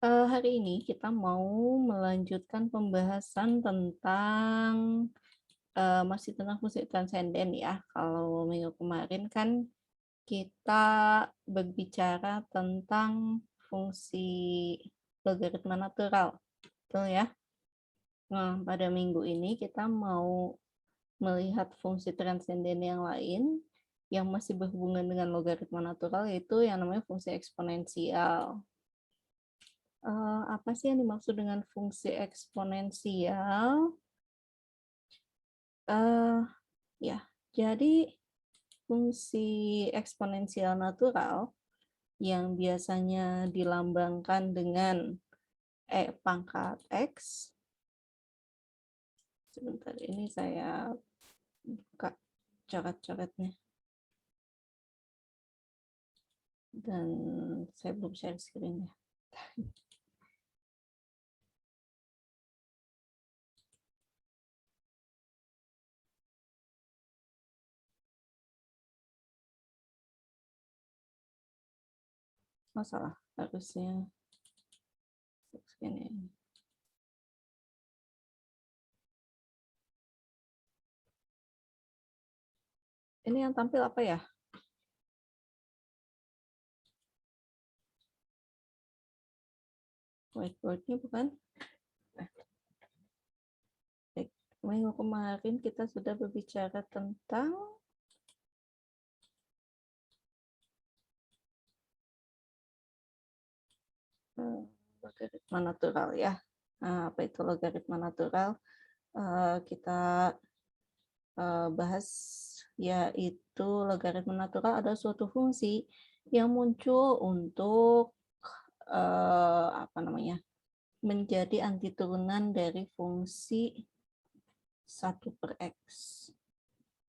Hari ini kita mau melanjutkan pembahasan tentang, masih tentang fungsi transenden ya. Kalau minggu kemarin kan kita berbicara tentang fungsi logaritma natural, betul ya? Nah, pada minggu ini kita mau melihat fungsi transenden yang lain yang masih berhubungan dengan logaritma natural, yaitu yang namanya fungsi eksponensial. Apa sih yang dimaksud dengan fungsi eksponensial? Ya, jadi fungsi eksponensial natural yang biasanya dilambangkan dengan pangkat X. Sebentar, ini saya buka coret-coretnya. Dan saya belum share screen-nya. Masalah, harusnya screen-nya ini. Ini yang tampil apa ya? Whiteboard-nya bukan? Minggu kemarin kita sudah berbicara tentang logaritma natural ya. Nah, apa itu logaritma natural? Kita bahas, yaitu logaritma natural adalah suatu fungsi yang muncul untuk apa namanya, menjadi antiturunan dari fungsi 1/x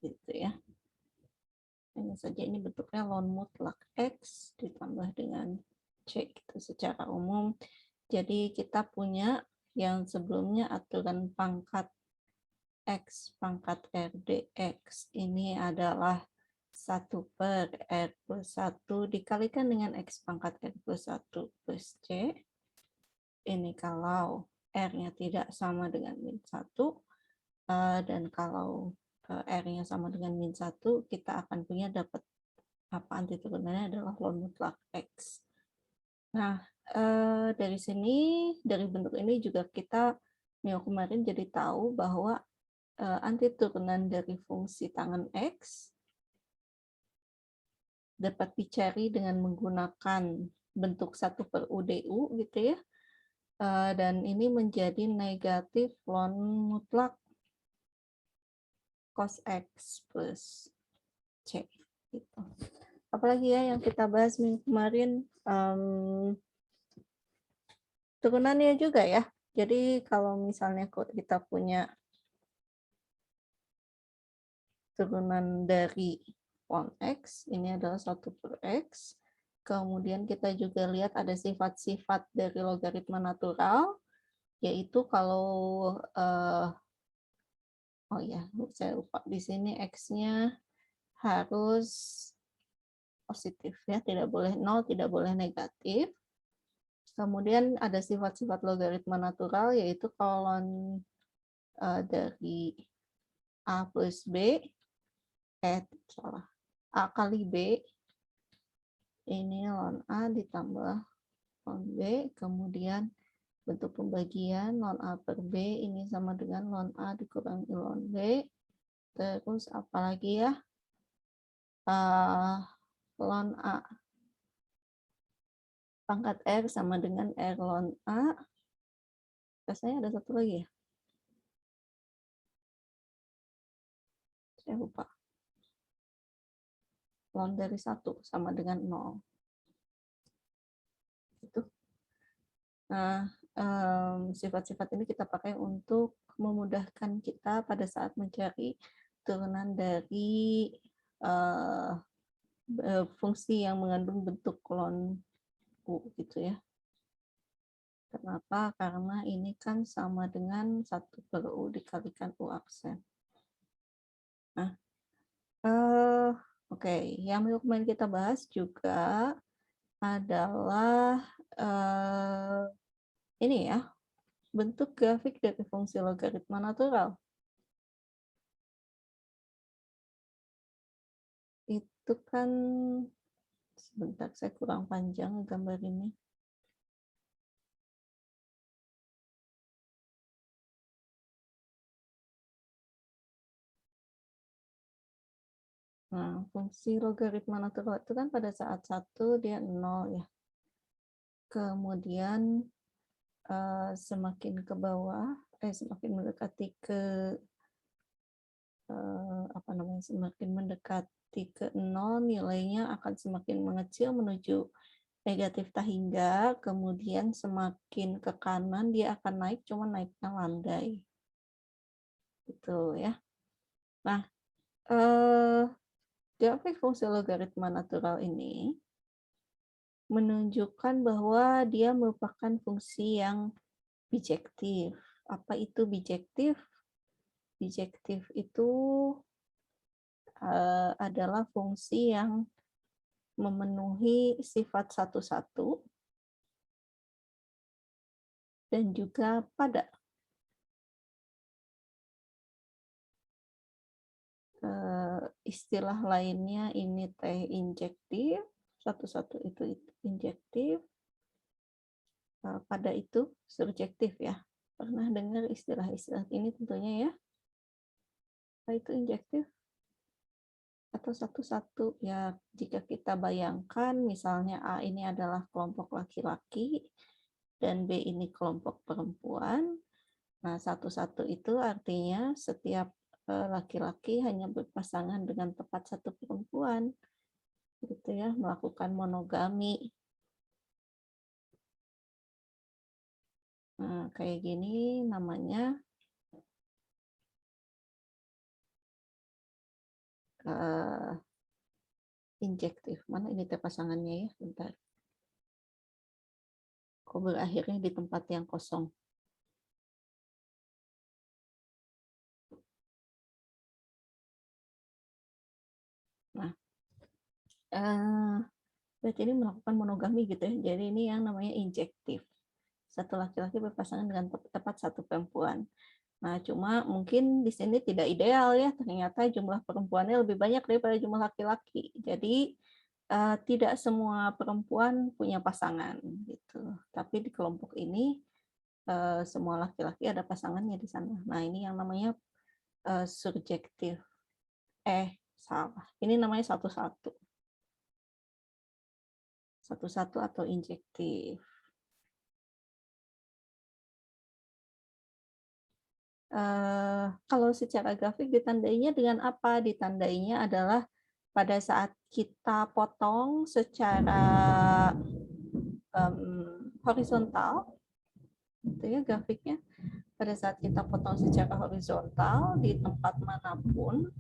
gitu ya. Ini saja, ini bentuknya ln mutlak x ditambah dengan c gitu secara umum. Jadi kita punya yang sebelumnya aturan pangkat X pangkat R dx ini adalah 1/R plus 1 dikalikan dengan X pangkat R plus 1 plus C. Ini kalau R-nya tidak sama dengan -1, dan kalau R-nya sama dengan -1, kita akan punya dapat apa antiturunannya adalah ln mutlak X. Nah, dari sini, dari bentuk ini juga kita minggu kemarin jadi tahu bahwa antiturunan dari fungsi tangen X dapat dicari dengan menggunakan bentuk 1/UDU gitu ya. Dan ini menjadi negatif ln mutlak cos X plus C. Gitu. Apalagi ya yang kita bahas minggu kemarin, turunannya juga ya. Jadi kalau misalnya kita punya turunan dari ln X, ini adalah 1/X. Kemudian kita juga lihat ada sifat-sifat dari logaritma natural, yaitu kalau, oh ya, saya lupa, di sini X-nya harus positif ya, tidak boleh 0, tidak boleh negatif. Kemudian ada sifat-sifat logaritma natural, yaitu kalau dari A plus B, salah, A kali B, ini ln A ditambah ln B, kemudian bentuk pembagian ln A per B ini sama dengan ln A dikurangi ln B. Terus apalagi ya, ln A pangkat R sama dengan R ln A. Rasanya ada satu lagi ya, saya lupa. Ln dari 1 sama dengan 0. Itu. Nah, sifat-sifat ini kita pakai untuk memudahkan kita pada saat mencari turunan dari fungsi yang mengandung bentuk ln U gitu ya. Kenapa? Karena ini kan sama dengan 1/U dikalikan U aksen. Nah, oke, yang kemarin kita bahas juga adalah ini ya, bentuk grafik dari fungsi logaritma natural. Itu kan, sebentar saya kurang panjang gambar ini. Nah, fungsi logaritma natural itu kan pada saat 1 dia 0 ya. Kemudian semakin ke bawah, semakin mendekati ke apa namanya, semakin mendekati ke 0, nilainya akan semakin mengecil menuju negatif hingga kemudian semakin ke kanan dia akan naik, cuma naiknya landai. Gitu ya. Nah, grafik fungsi logaritma natural ini menunjukkan bahwa dia merupakan fungsi yang bijektif. Apa itu bijektif? Bijektif itu adalah fungsi yang memenuhi sifat satu-satu dan juga pada. Istilah lainnya ini teh injektif, satu-satu itu injektif, pada itu subjektif ya. Pernah dengar istilah-istilah ini tentunya ya? Apa itu injektif? Atau satu-satu ya, jika kita bayangkan misalnya A ini adalah kelompok laki-laki dan B ini kelompok perempuan. Nah, satu-satu itu artinya setiap laki-laki hanya berpasangan dengan tepat satu perempuan, gitu ya, melakukan monogami. Nah, kayak gini namanya injektif. Mana ini teh pasangannya ya? Bentar. Kok berakhirnya di tempat yang kosong? Nah, berarti ini melakukan monogami gitu ya. Jadi ini yang namanya injektif. Satu laki-laki berpasangan dengan tepat satu perempuan. Nah, cuma mungkin di sini tidak ideal ya. Ternyata jumlah perempuannya lebih banyak daripada jumlah laki-laki. Jadi tidak semua perempuan punya pasangan gitu. Tapi di kelompok ini semua laki-laki ada pasangannya di sana. Nah, ini yang namanya subjektif. Salah. Ini namanya satu-satu. Satu-satu atau injektif. Kalau secara grafik ditandainya dengan apa? Ditandainya adalah pada saat kita potong secara horizontal, itu ya grafiknya. Pada saat kita potong secara horizontal di tempat manapun,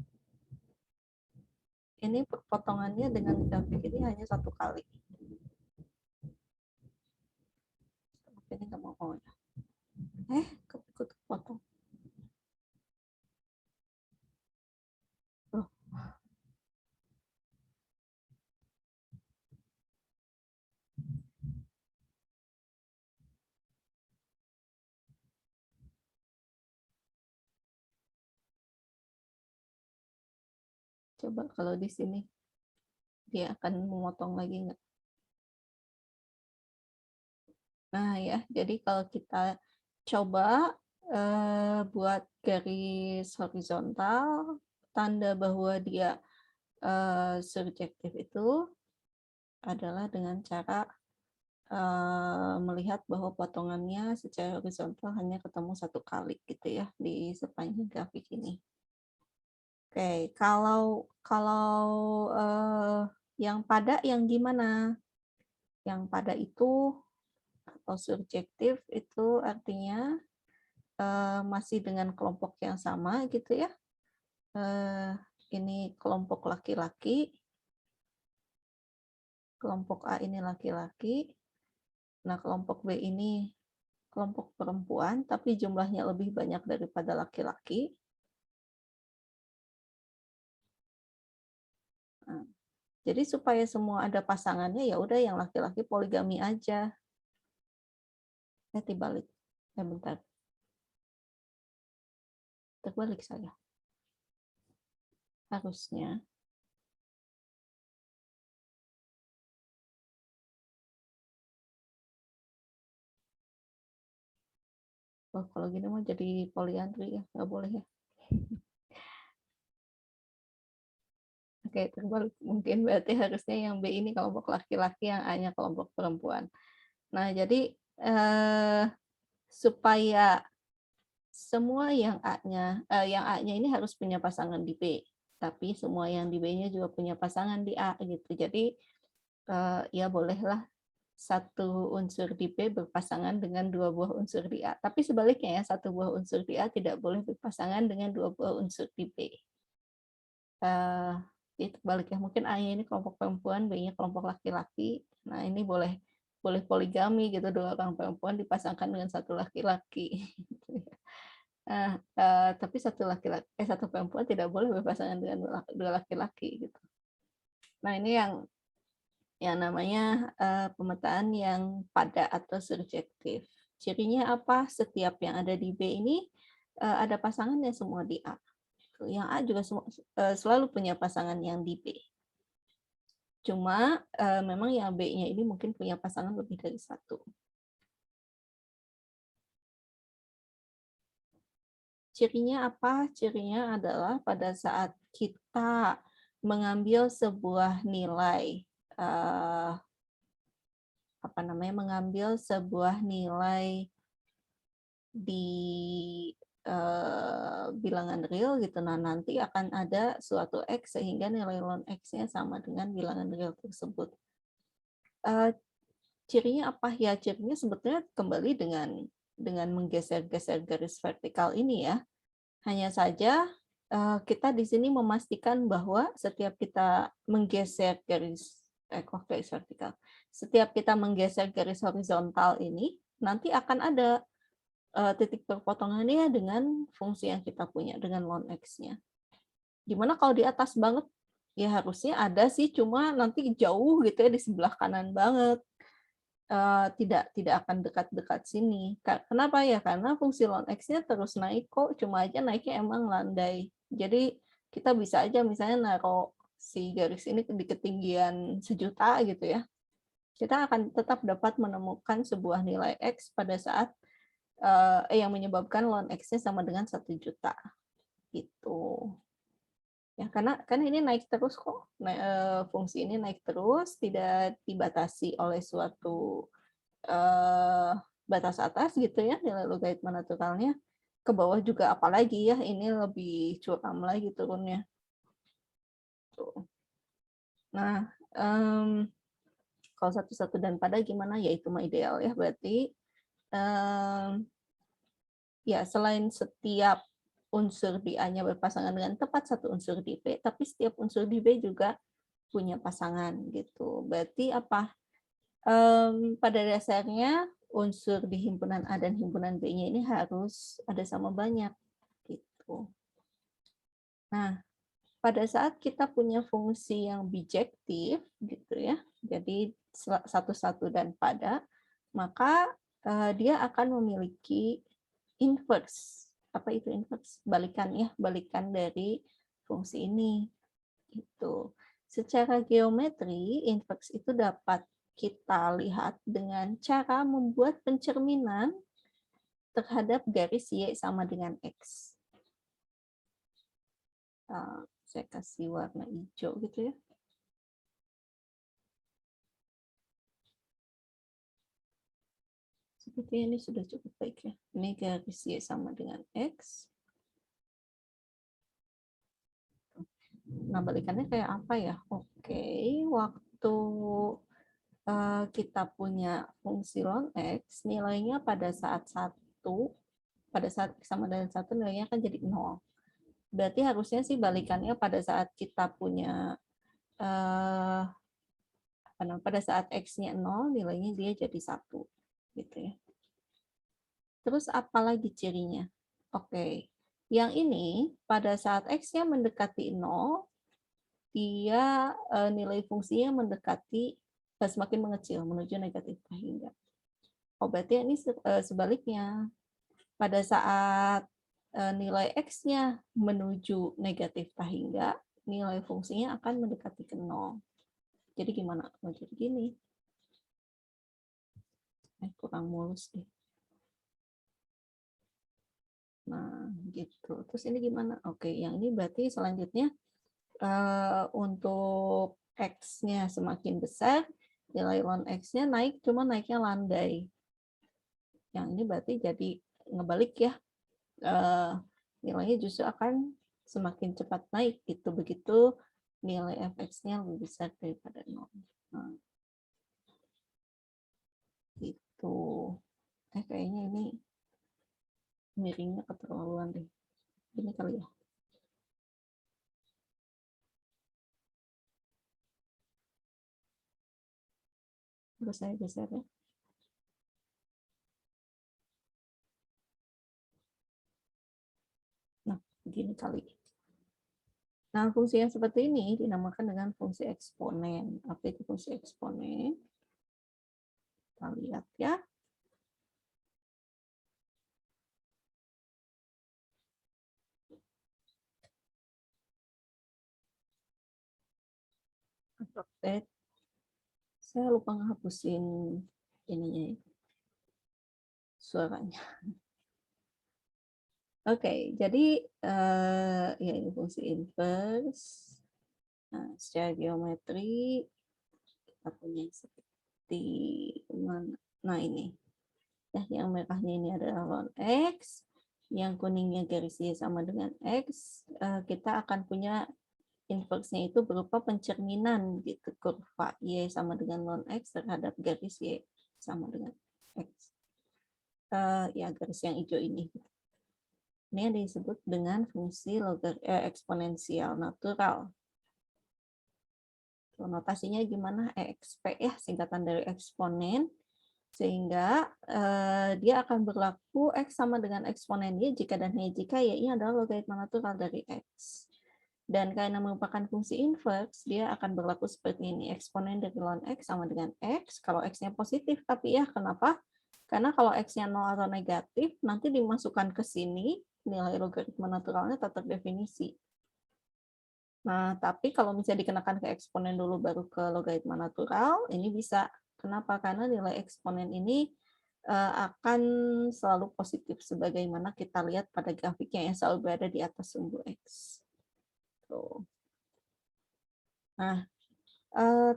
ini potongannya dengan grafik ini hanya satu kali. Ini nggak mau ya. Ikut potong. Loh. Coba kalau di sini dia akan memotong lagi nggak? Nah ya, jadi kalau kita coba buat garis horizontal, tanda bahwa dia subjektif itu adalah dengan cara melihat bahwa potongannya secara horizontal hanya ketemu satu kali gitu ya di sepanjang grafik ini. Oke, kalau yang pada yang gimana? Yang pada itu atau subjektif itu artinya masih dengan kelompok yang sama gitu ya. Ini kelompok laki-laki, kelompok A ini laki-laki, nah kelompok B ini kelompok perempuan, tapi jumlahnya lebih banyak daripada laki-laki. Nah, jadi supaya semua ada pasangannya, ya udah yang laki-laki poligami aja. Dibalik. Bentar. Terbalik saya. Harusnya. Oh, kalau gini mau jadi poliandri ya, nggak boleh ya. Oke, terbalik. Mungkin berarti harusnya yang B ini kelompok laki-laki, yang A-nya kelompok perempuan. Nah, jadi supaya semua yang A-nya ini harus punya pasangan di B, tapi semua yang di B-nya juga punya pasangan di A gitu. Jadi ya bolehlah satu unsur di B berpasangan dengan dua buah unsur di A. Tapi sebaliknya ya, satu buah unsur di A tidak boleh berpasangan dengan dua buah unsur di B. Itu baliknya, mungkin A-nya ini kelompok perempuan, B-nya kelompok laki-laki. Nah, ini boleh poligami gitu, dua orang perempuan dipasangkan dengan satu laki-laki. Nah, tapi satu perempuan tidak boleh berpasangan dengan dua laki-laki gitu. Nah, ini yang namanya pemetaan yang pada atau surjektif. Cirinya apa? Setiap yang ada di B ini ada pasangannya semua di A. Yang A juga selalu punya pasangan yang di B. Cuma memang yang B-nya ini mungkin punya pasangan lebih dari satu. Cirinya apa? Cirinya adalah pada saat kita mengambil sebuah nilai mengambil sebuah nilai di bilangan real gitu. Nah, nanti akan ada suatu X sehingga nilai ln X-nya sama dengan bilangan real tersebut. Cirinya apa ya? Cirinya sebetulnya kembali dengan menggeser-geser garis vertikal ini ya. Hanya saja kita di sini memastikan bahwa setiap kita menggeser garis vertikal, setiap kita menggeser garis horizontal ini, nanti akan ada titik perpotongannya dengan fungsi yang kita punya, dengan ln X-nya. Gimana kalau di atas banget? Ya harusnya ada sih, cuma nanti jauh gitu ya, di sebelah kanan banget. Tidak akan dekat-dekat sini. Kenapa ya? Karena fungsi ln X-nya terus naik kok, cuma aja naiknya emang landai. Jadi kita bisa aja misalnya naruh si garis ini di ketinggian 1.000.000 gitu ya. Kita akan tetap dapat menemukan sebuah nilai X pada saat yang menyebabkan ln X-nya sama dengan 1 juta. Gitu. Ya, karena ini naik terus kok. Fungsi ini naik terus, tidak dibatasi oleh suatu batas atas gitu ya, nilai logaritma naturalnya. Ke bawah juga apalagi ya, ini lebih curam lagi turunnya. Tuh. Nah, kalau satu-satu dan pada gimana? Ya itu mah ideal ya, berarti ya selain setiap unsur di A-nya berpasangan dengan tepat satu unsur di B, tapi setiap unsur di B juga punya pasangan gitu. Berarti apa? Pada dasarnya unsur di himpunan A dan himpunan B-nya ini harus ada sama banyak gitu. Nah, pada saat kita punya fungsi yang bijektif gitu ya, jadi satu-satu dan pada, maka dia akan memiliki inverse. Apa itu inverse? Balikan ya, balikan dari fungsi ini. Gitu. Secara geometri, inverse itu dapat kita lihat dengan cara membuat pencerminan terhadap garis Y sama dengan X. Saya kasih warna hijau gitu ya. Seperti ini sudah cukup baik ya. Ini garis Y sama dengan X. Nah, balikannya kayak apa ya? Oke, waktu kita punya fungsi ln X, nilainya pada saat X sama dengan 1 nilainya akan jadi 0. Berarti harusnya sih balikannya pada saat kita punya pada saat X-nya 0, nilainya dia jadi 1. Gitu ya. Terus apa lagi cirinya? Oke, yang ini pada saat X-nya mendekati 0, dia nilai fungsinya mendekati semakin mengecil menuju negatif hingga. Oh, berarti ini sebaliknya. Pada saat nilai X-nya menuju negatif hingga, nilai fungsinya akan mendekati ke 0. Jadi gimana? Oh, jadi gini. Kurang mulus deh. Nah, gitu. Terus ini gimana? Oke, yang ini berarti selanjutnya untuk X-nya semakin besar, nilai ln X-nya naik, cuma naiknya landai. Yang ini berarti jadi ngebalik ya. Nilainya justru akan semakin cepat naik gitu, begitu nilai fx-nya lebih besar daripada 0. Nah, gitu. Kayaknya ini miringnya keterlaluan deh. Ini kali ya. Terus saya geser ya. Nah, begini kali. Nah, fungsi yang seperti ini dinamakan dengan fungsi eksponen. Apa itu fungsi eksponen? Kita lihat ya. Update. Saya lupa ngehapusin ininya, suaranya. Oke, jadi ya ini fungsi inverse. Nah, secara geometri kita punya seperti mana? Nah, ini. Ya, yang merahnya ini adalah ln X, yang kuningnya garisnya sama dengan X. Kita akan punya inverse-nya itu berupa pencerminan gitu, kurva Y sama dengan ln X terhadap garis Y sama dengan X. Ya, garis yang hijau ini. Ini yang disebut dengan fungsi eksponensial natural. Notasinya gimana? EXP ya, singkatan dari eksponen. Sehingga dia akan berlaku X sama dengan eksponen Y jika dan hanya jika Y-nya adalah logaritma natural dari X. Dan karena merupakan fungsi inverse, dia akan berlaku seperti ini. Eksponen dari ln X sama dengan X. Kalau X-nya positif, tapi ya kenapa? Karena kalau X-nya 0 atau negatif, nanti dimasukkan ke sini, nilai logaritma naturalnya tak terdefinisi. Nah, tapi kalau misalnya dikenakan ke eksponen dulu baru ke logaritma natural, ini bisa. Kenapa? Karena nilai eksponen ini akan selalu positif sebagaimana kita lihat pada grafiknya yang selalu berada di atas sumbu X. Tuh. Nah,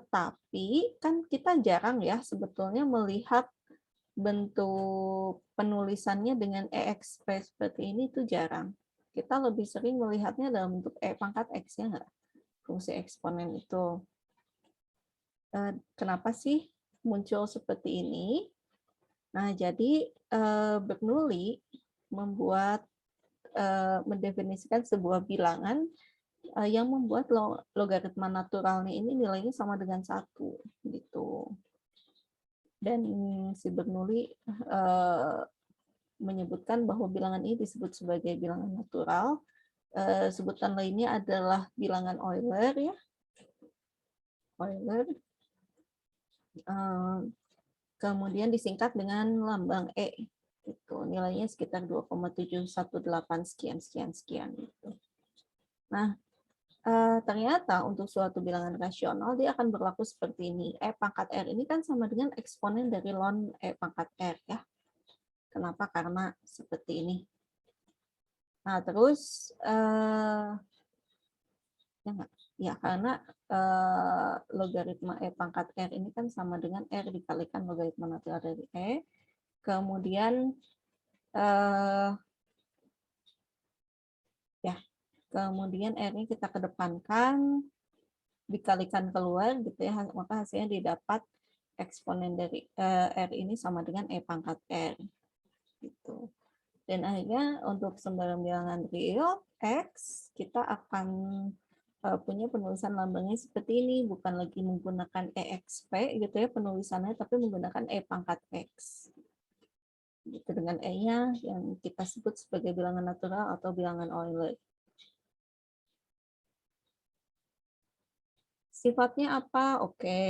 tapi kan kita jarang ya sebetulnya melihat bentuk penulisannya dengan EXP seperti ini itu jarang. Kita lebih sering melihatnya dalam bentuk E pangkat X, ya nggak? Fungsi eksponen itu. Kenapa sih muncul seperti ini? Nah, jadi Bernoulli mendefinisikan sebuah bilangan yang membuat logaritma naturalnya ini nilainya sama dengan 1 gitu. Dan si Bernoulli menyebutkan bahwa bilangan ini disebut sebagai bilangan natural. Sebutan lainnya adalah bilangan Euler ya. Euler. Kemudian disingkat dengan lambang E. Gitu. Nilainya sekitar 2,718 sekian sekian sekian gitu. Nah, ternyata untuk suatu bilangan rasional dia akan berlaku seperti ini. E pangkat R ini kan sama dengan eksponen dari ln E pangkat R ya. Kenapa? Karena seperti ini. Nah, terus ya karena logaritma E pangkat R ini kan sama dengan R dikalikan logaritma natural dari E. Kemudian kemudian R-nya kita kedepankan, dikalikan keluar gitu ya, maka hasilnya didapat eksponen dari R ini sama dengan E pangkat R gitu. Dan akhirnya untuk sembarang bilangan real X kita akan punya penulisan lambangnya seperti ini, bukan lagi menggunakan EXP gitu ya penulisannya, tapi menggunakan E pangkat X gitu, dengan E-nya yang kita sebut sebagai bilangan natural atau bilangan Euler. Sifatnya apa? Oke,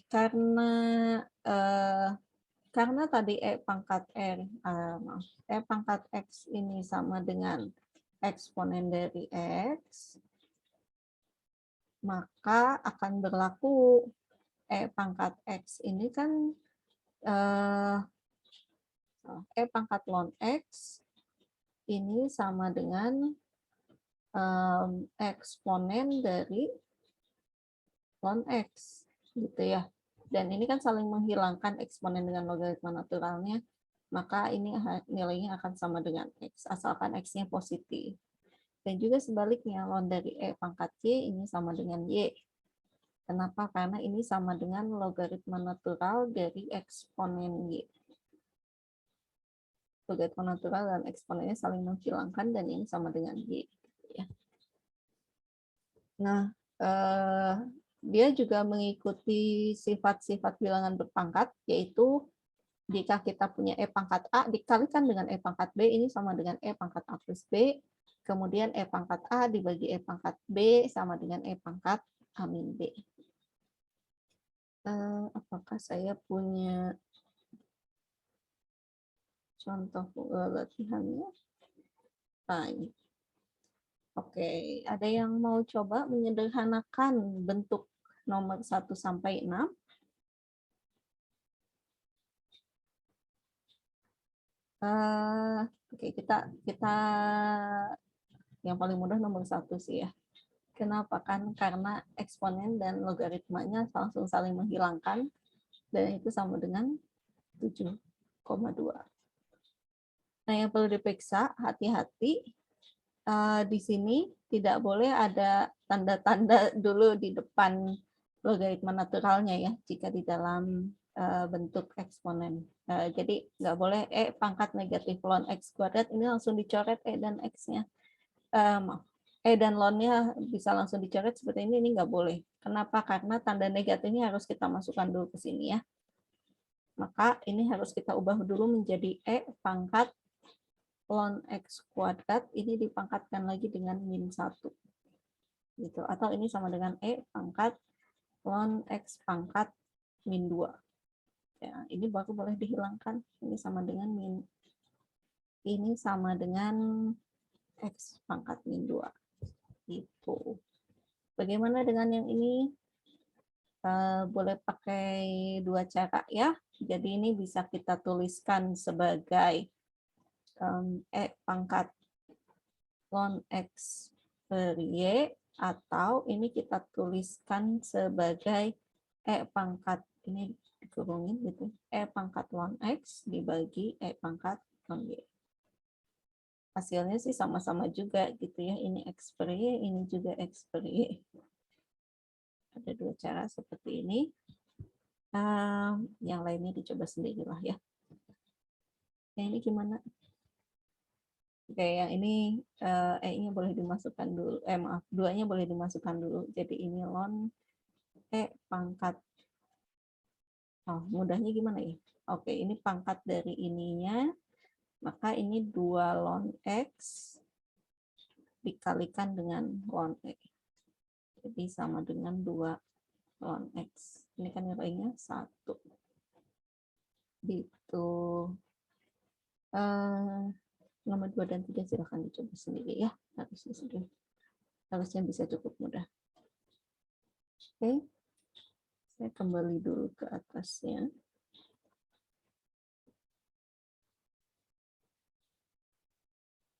karena karena tadi E pangkat X ini sama dengan eksponen dari X, maka akan berlaku E pangkat X ini kan E pangkat ln X ini sama dengan eksponen dari ln X, gitu ya. Dan ini kan saling menghilangkan eksponen dengan logaritma naturalnya, maka ini nilainya akan sama dengan X, asalkan X-nya positif. Dan juga sebaliknya, ln dari E pangkat Y ini sama dengan Y. Kenapa? Karena ini sama dengan logaritma natural dari eksponen Y. Logaritma natural dan eksponennya saling menghilangkan, dan ini sama dengan Y. Nah, dia juga mengikuti sifat-sifat bilangan berpangkat, yaitu jika kita punya E pangkat A dikalikan dengan E pangkat B, ini sama dengan E pangkat A plus B, kemudian E pangkat A dibagi E pangkat B sama dengan E pangkat A min B. Apakah saya punya contoh latihannya? Nah, ini. Oke, ada yang mau coba menyederhanakan bentuk nomor 1 sampai 6? Oke, kita yang paling mudah nomor 1 sih ya. Kenapa? Kan karena eksponen dan logaritmanya langsung saling menghilangkan, dan itu sama dengan 7,2. Nah, yang perlu diperiksa, hati-hati di sini tidak boleh ada tanda-tanda dulu di depan logaritma naturalnya ya, jika di dalam bentuk eksponen. Jadi nggak boleh E pangkat negatif ln X kuadrat, ini langsung dicoret E dan X-nya. E dan ln-nya bisa langsung dicoret seperti ini nggak boleh. Kenapa? Karena tanda negatifnya harus kita masukkan dulu ke sini ya. Maka ini harus kita ubah dulu menjadi E pangkat ln X kuadrat, ini dipangkatkan lagi dengan min 1. Gitu. Atau ini sama dengan E pangkat ln X pangkat min 2. Ya, ini baru boleh dihilangkan. Ini sama dengan min. Ini sama dengan X pangkat min 2. Gitu. Bagaimana dengan yang ini? Boleh pakai dua cara ya. Jadi ini bisa kita tuliskan sebagai E pangkat ln X per Y, atau ini kita tuliskan sebagai E pangkat, ini dikurungin gitu, E pangkat ln X dibagi E pangkat ln Y. Hasilnya sih sama-sama juga gitu ya, ini X per Y, ini juga X per Y. Ada dua cara seperti ini. Yang lainnya dicoba sendirilah ya. Yang ini gimana? Oke, yang ini E-nya boleh dimasukkan dulu. Maaf, 2-nya boleh dimasukkan dulu. Jadi ini ln E pangkat. Oh, mudahnya gimana ya? Oke, ini pangkat dari ininya. Maka ini 2 ln X dikalikan dengan ln E. Jadi sama dengan 2 ln X. Ini kan nilainya 1. Gitu. Nomor 2 dan 3 silahkan dicoba sendiri ya. Harusnya bisa cukup mudah. Oke. Saya kembali dulu ke atasnya.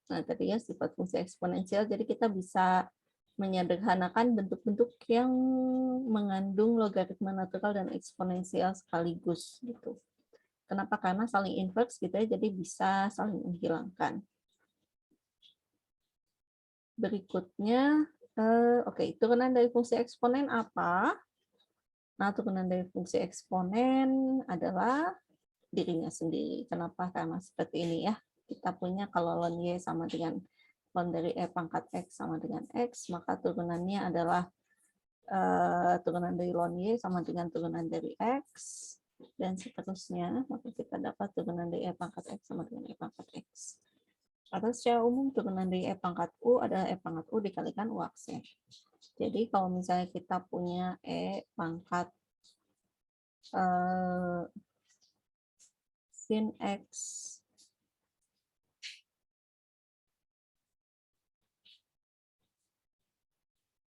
Nah, tadi ya sifat fungsi eksponensial, jadi kita bisa menyederhanakan bentuk-bentuk yang mengandung logaritma natural dan eksponensial sekaligus gitu. Kenapa? Karena saling inverse gitu ya, jadi bisa saling menghilangkan. Berikutnya, oke, turunan dari fungsi eksponen apa? Nah, turunan dari fungsi eksponen adalah dirinya sendiri. Kenapa? Karena seperti ini ya. Kita punya kalau ln Y sama dengan ln dari E pangkat X sama dengan X, maka turunannya adalah turunan dari ln Y sama dengan turunan dari X, dan seterusnya. Maka kita dapat turunan dari E pangkat X sama dengan E pangkat X. Atau secara umum turunan dari E pangkat U adalah E pangkat U dikalikan U aksen. Jadi kalau misalnya kita punya E pangkat sin X.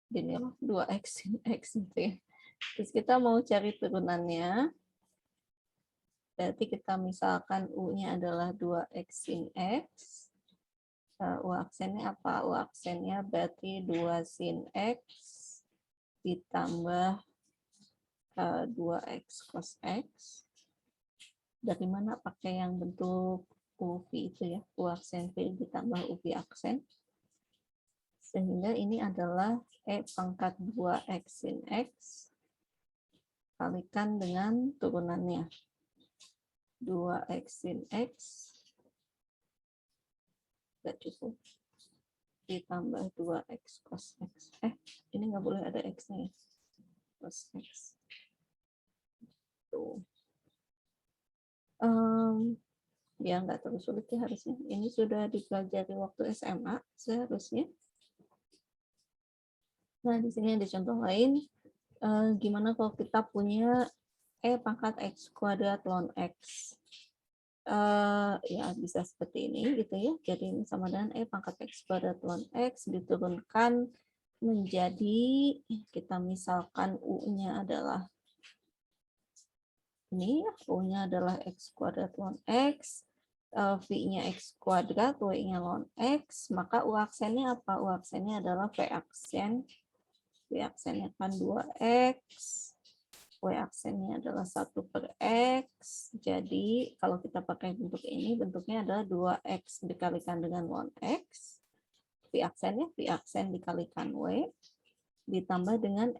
Gini loh, 2X sin X gitu ya. Terus kita mau cari turunannya. Berarti kita misalkan U-nya adalah 2X sin X. U aksennya apa? U aksennya berarti 2 sin X ditambah 2X cos X. Dari mana pakai yang bentuk U V itu ya? U aksen V ditambah U V aksen. Sehingga ini adalah E pangkat 2X sin X kalikan dengan turunannya. 2X sin X nggak cukup. Ditambah 2X cos X. Ini nggak boleh ada X-nya ya. Cos X. Tuh. Ya nggak terlalu sulit ya harusnya. Ini sudah dipelajari waktu SMA seharusnya. Nah, di sini ada contoh lain. Gimana kalau kita punya E pangkat X kuadrat ln X? Ya bisa seperti ini gitu ya. Jadi ini sama dengan E pangkat X kuadrat ln X diturunkan menjadi, kita misalkan U-nya adalah ini, U-nya adalah X kuadrat ln X, V-nya X kuadrat, W-nya ln X, maka U aksennya apa? U aksennya adalah V aksen. V aksennya kan 2X, W aksennya adalah 1/X. Jadi kalau kita pakai bentuk ini, bentuknya adalah 2X dikalikan dengan ln X. V aksennya V aksen dikalikan W, ditambah dengan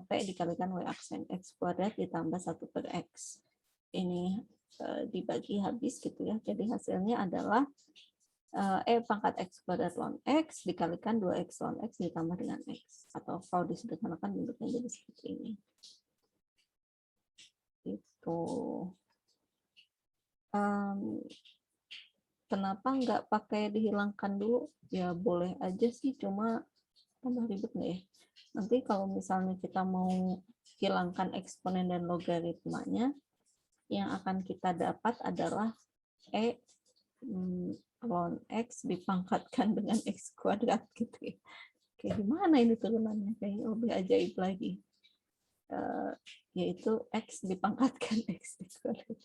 V dikalikan W aksen. X kuadrat ditambah 1/X. Ini dibagi habis gitu ya. Jadi hasilnya adalah E pangkat X kuadrat ln X dikalikan 2X ln X ditambah dengan X. Atau kalau disederhanakan bentuknya jadi seperti ini. Itu. Kenapa nggak pakai dihilangkan dulu? Ya boleh aja sih, cuma tambah ribet nggak ya? Nanti kalau misalnya kita mau hilangkan eksponen dan logaritmanya, yang akan kita dapat adalah E ln X dipangkatkan dengan X kuadrat gitu ya. Kayak gimana ini turunannya? Kayaknya lebih ajaib lagi. Yaitu X dipangkatkan X kuadrat.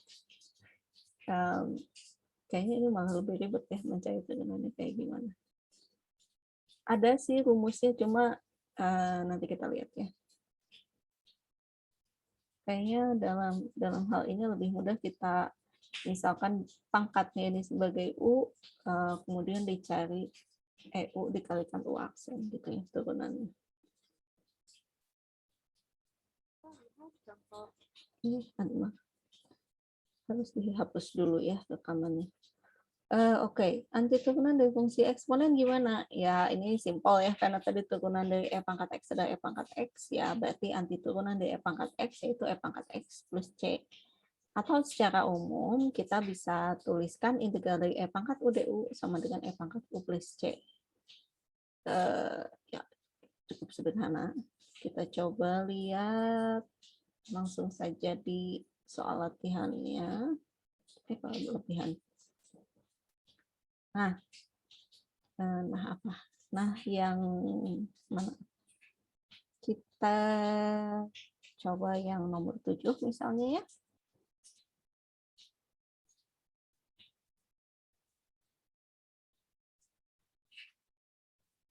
Kayaknya ini malah lebih ribet ya mencari turunannya kayak gimana. Ada sih rumusnya, cuma nanti kita lihat ya. Kayaknya dalam hal ini lebih mudah kita misalkan pangkatnya ini sebagai U, kemudian dicari EU dikalikan U aksen gitu ya turunannya. Ini harus dihapus dulu ya rekamannya. Oke, anti turunan dari fungsi eksponen gimana? Ya ini simpel ya, karena tadi turunan dari E pangkat X adalah E pangkat X, ya berarti anti turunan dari E pangkat X yaitu E pangkat X plus C. Atau secara umum kita bisa tuliskan integral dari E pangkat U du sama dengan E pangkat U plus C. Ya, cukup sederhana. Kita coba lihat langsung saja di soal latihannya. Kalau latihan. Nah apa? Nah, yang mana? Kita coba yang nomor 7 misalnya ya.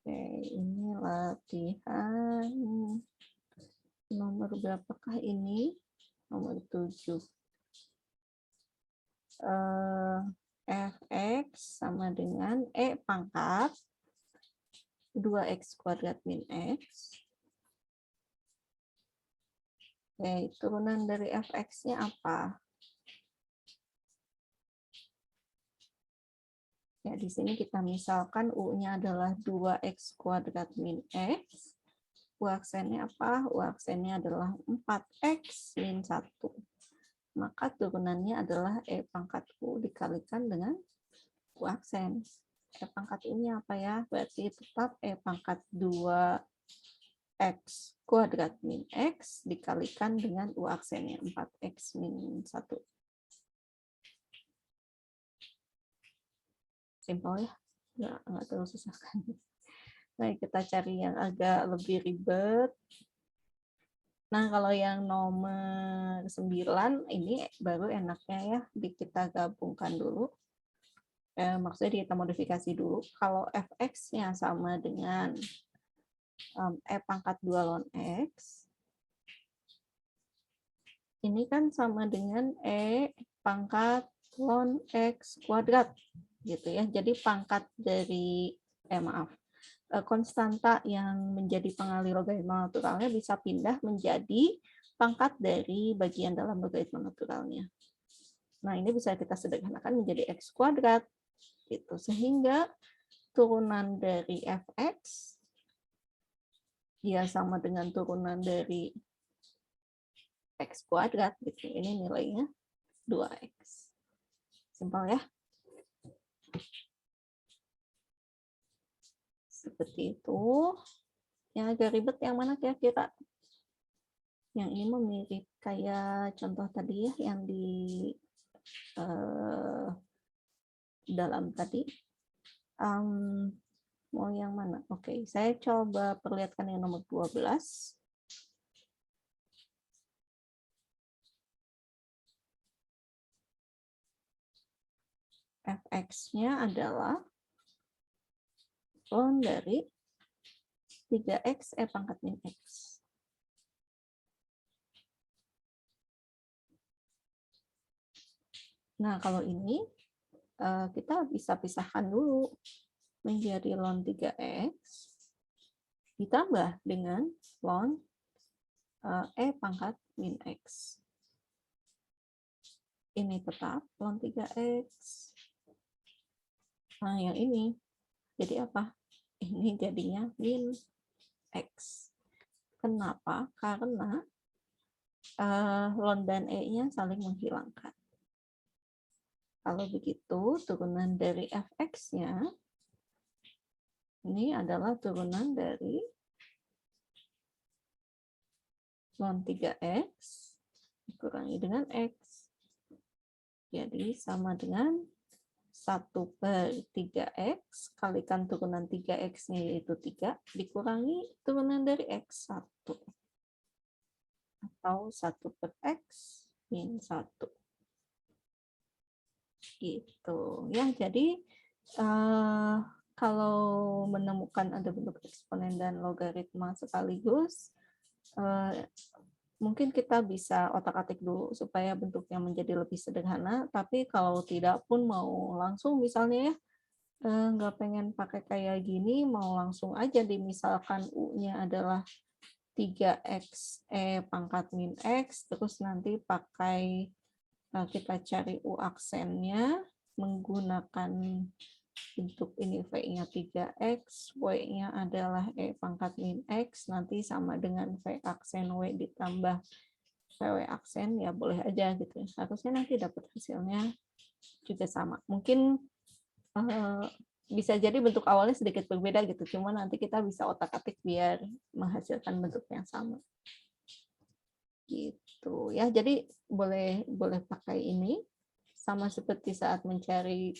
Oke, ini latihan nomor berapakah ini? Nomor 7. Fx sama dengan E pangkat 2X kuadrat min X. Oke, turunan dari Fx-nya apa? Ya, di sini kita misalkan U-nya adalah 2X kuadrat min X. U aksennya apa? U aksennya adalah 4X min 1. Maka turunannya adalah E pangkat U dikalikan dengan U aksen. E pangkat U-nya apa ya? Berarti tetap E pangkat 2X kuadrat min X dikalikan dengan U aksennya 4X min 1. Simpel ya, nggak terlalu susah kan. Nah, kita cari yang agak lebih ribet. Nah, kalau yang nomor 9 ini baru enaknya ya, kita gabungkan dulu. Maksudnya kita modifikasi dulu. Kalau fx-nya sama dengan E pangkat 2 ln x, ini kan sama dengan E pangkat ln x kuadrat, gitu ya. Jadi pangkat dari, konstanta yang menjadi pengalih logaritma naturalnya bisa pindah menjadi pangkat dari bagian dalam logaritma naturalnya. Nah, ini bisa kita sederhanakan menjadi x kuadrat, gitu. Sehingga turunan dari fx ya sama dengan turunan dari x kuadrat, gitu. Ini nilainya 2x. Simpel ya. Seperti itu. Yang agak ribet yang mana kira-kira? Yang ini mirip kayak contoh tadi ya, yang di dalam tadi. Mau yang mana? Oke, saya coba perlihatkan yang nomor 12. Fx-nya adalah ln dari 3x E pangkat min x. Nah, kalau ini kita bisa pisahkan dulu menjadi ln 3x ditambah dengan ln E pangkat min x. Ini tetap ln 3x. Nah, yang ini jadi apa? Ini jadinya min x. Kenapa? Karena ln dan E-nya saling menghilangkan. Kalau begitu, turunan dari fx-nya ini adalah turunan dari ln 3x dikurangi dengan x. Jadi sama dengan 1/3x kalikan turunan 3x-nya yaitu 3 dikurangi turunan dari x1. Atau 1/x min 1. Gitu ya. Jadi kalau menemukan ada bentuk eksponen dan logaritma sekaligus, mungkin kita bisa otak-atik dulu supaya bentuknya menjadi lebih sederhana. Tapi kalau tidak pun mau langsung misalnya ya, nggak pengen pakai kayak gini, mau langsung aja dimisalkan U-nya adalah 3x E pangkat min x, terus nanti pakai kita cari U aksennya menggunakan bentuk ini V-nya 3x, W-nya adalah E pangkat min x, nanti sama dengan V aksen W ditambah VW aksen, ya boleh aja gitu. Harusnya nanti dapat hasilnya juga sama. Mungkin bisa jadi bentuk awalnya sedikit berbeda gitu, cuma nanti kita bisa otak-atik biar menghasilkan bentuk yang sama. Gitu ya. Jadi boleh pakai ini sama seperti saat mencari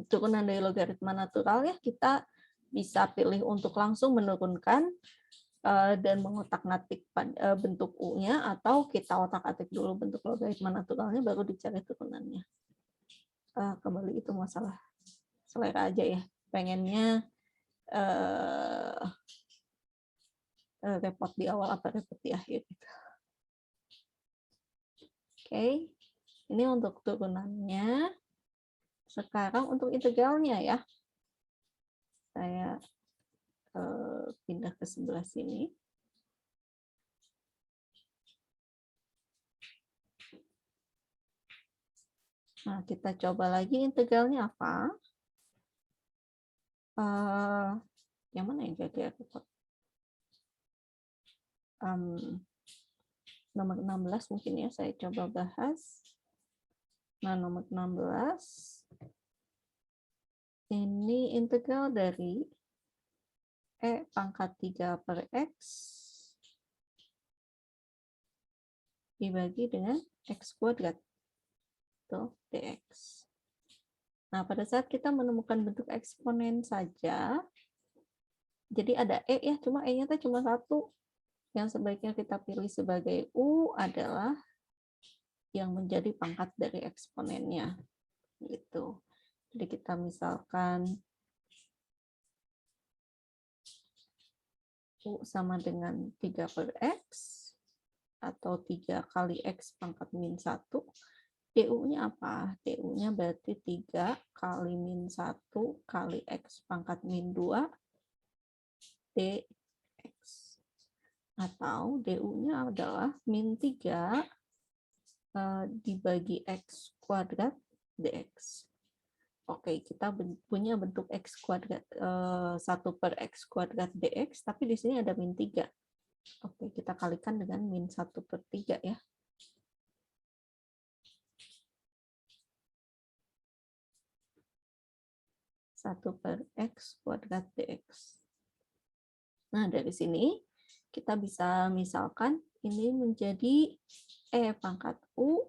turunan dari logaritma natural ya, kita bisa pilih untuk langsung menurunkan dan mengotak-atik bentuk U-nya, atau kita otak-atik dulu bentuk logaritma naturalnya baru dicari turunannya. Kembali itu masalah selera aja ya. Pengennya repot di awal apa repot di akhir gitu. Oke, ini untuk turunannya. Sekarang untuk integralnya ya. Saya pindah ke sebelah sini. Nah, kita coba lagi integralnya apa? Yang mana yang kira-kira repot? Nomor 16 mungkin ya, saya coba bahas. Nah, nomor 16 ini integral dari E pangkat 3/x dibagi dengan x kuadrat, tuh dx. Nah, pada saat kita menemukan bentuk eksponen saja, jadi ada ya, cuma E-nya cuma satu. Yang sebaiknya kita pilih sebagai U adalah yang menjadi pangkat dari eksponennya. Gitu. Jadi kita misalkan U sama dengan 3 per X, atau 3 kali X pangkat min 1. DU-nya apa? DU-nya berarti 3 kali min 1 kali X pangkat min 2 dx. Atau DU-nya adalah min 3 dibagi X kuadrat dx. Oke, kita punya bentuk X kuadrat 1 per X kuadrat dx, tapi di sini ada min 3. Oke, kita kalikan dengan min 1 per 3 ya. 1 per X kuadrat dx. Nah, dari sini kita bisa misalkan ini menjadi E pangkat U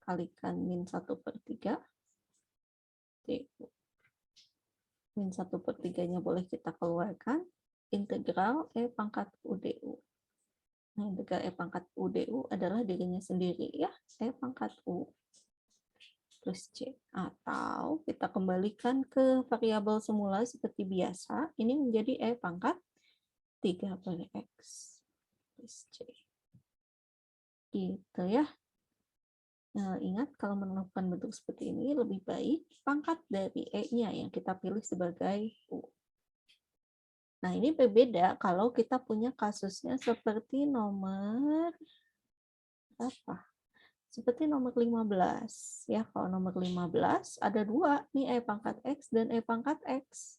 kalikan min 1 per 3 DU. Min 1 per 3-nya boleh kita keluarkan, integral E pangkat U DU. Nah, integral E pangkat U DU adalah dirinya sendiri ya, E pangkat U plus C. Atau kita kembalikan ke variabel semula seperti biasa, ini menjadi E pangkat 3 per X plus C. Gitu ya. Nah, ingat kalau menemukan bentuk seperti ini, lebih baik pangkat dari E-nya yang kita pilih sebagai U. Nah, ini berbeda kalau kita punya kasusnya seperti nomor apa? Seperti nomor 15. Ya, kalau nomor 15 ada dua, nih E pangkat X dan E pangkat X.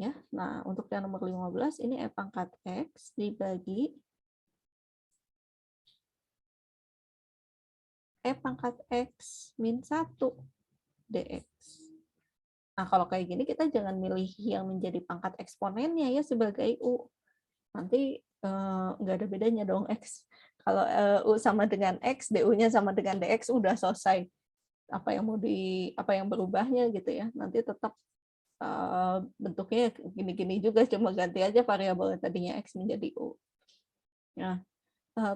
Ya, nah untuk yang nomor 15 ini E pangkat X dibagi E pangkat X min 1 dx. Nah, kalau kayak gini kita jangan milih yang menjadi pangkat eksponennya ya sebagai U. Nanti nggak ada bedanya dong X. Kalau U sama dengan X, DU-nya sama dengan DX, udah selesai. Apa yang berubahnya gitu ya. Nanti tetap bentuknya gini-gini juga, cuma ganti aja variabel tadinya X menjadi U. Nah,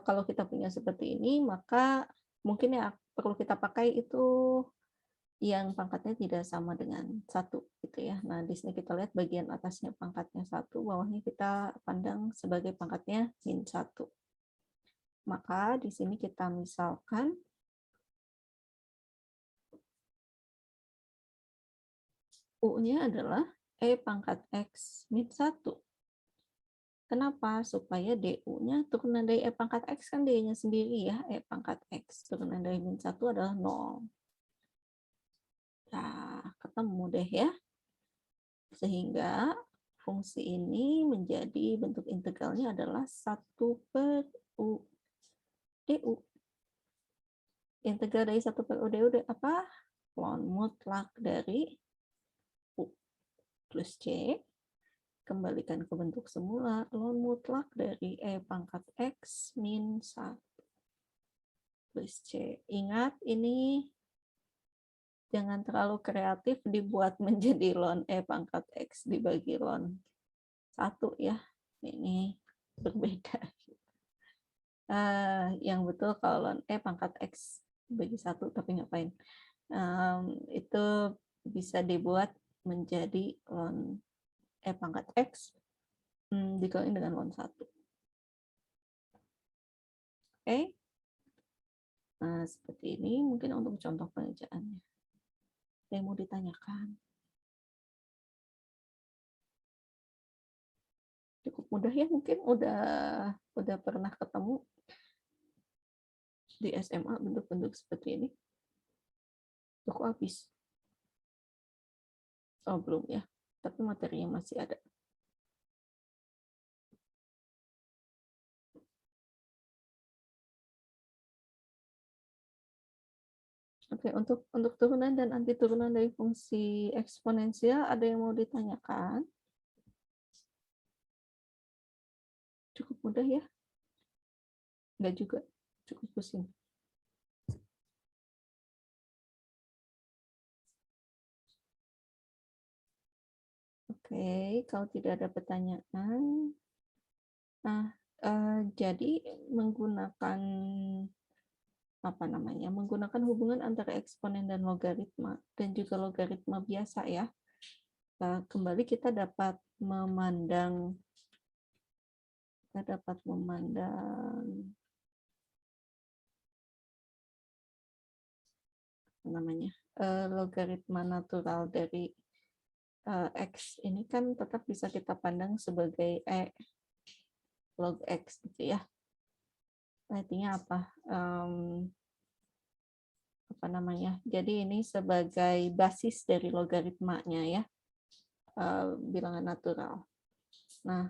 kalau kita punya seperti ini, maka mungkin yang perlu kita pakai itu yang pangkatnya tidak sama dengan 1 gitu ya. Nah, di sini kita lihat bagian atasnya pangkatnya 1, bawahnya kita pandang sebagai pangkatnya min 1. Maka di sini kita misalkan U-nya adalah E pangkat X min 1. Kenapa? Supaya DU-nya turunan dari E pangkat X kan D-nya sendiri ya, E pangkat X. Turunan dari min 1 adalah 0. Nah, ketemu deh ya. Sehingga fungsi ini menjadi bentuk integralnya adalah 1 per U DU. Integral dari 1 per U DU apa? Ln mutlak dari U plus C. Kembalikan ke bentuk semula. Ln mutlak dari E pangkat X min 1 plus C. Ingat, ini jangan terlalu kreatif dibuat menjadi ln E pangkat X dibagi ln 1 ya. Ini berbeda. Yang betul kalau ln E pangkat X bagi 1, tapi ngapain? Itu bisa dibuat menjadi ln E pangkat X dikalikan dengan ln 1. Oke? Nah, seperti ini mungkin untuk contoh pengerjaannya. Ada yang mau ditanyakan? Cukup mudah ya, mungkin udah pernah ketemu di SMA bentuk-bentuk seperti ini. Cukup habis. Oh, belum ya. Tapi materinya masih ada. Oke, untuk turunan dan anti turunan dari fungsi eksponensial ada yang mau ditanyakan? Cukup mudah ya? Enggak juga, cukup pusing. Oke, kalau tidak ada pertanyaan, nah, jadi menggunakan apa namanya, menggunakan hubungan antara eksponen dan logaritma dan juga logaritma biasa ya. Kembali kita dapat memandang apa namanya, logaritma natural dari X ini kan tetap bisa kita pandang sebagai log X gitu ya. Artinya apa? Apa namanya? Jadi ini sebagai basis dari logaritmanya ya, bilangan natural. Nah,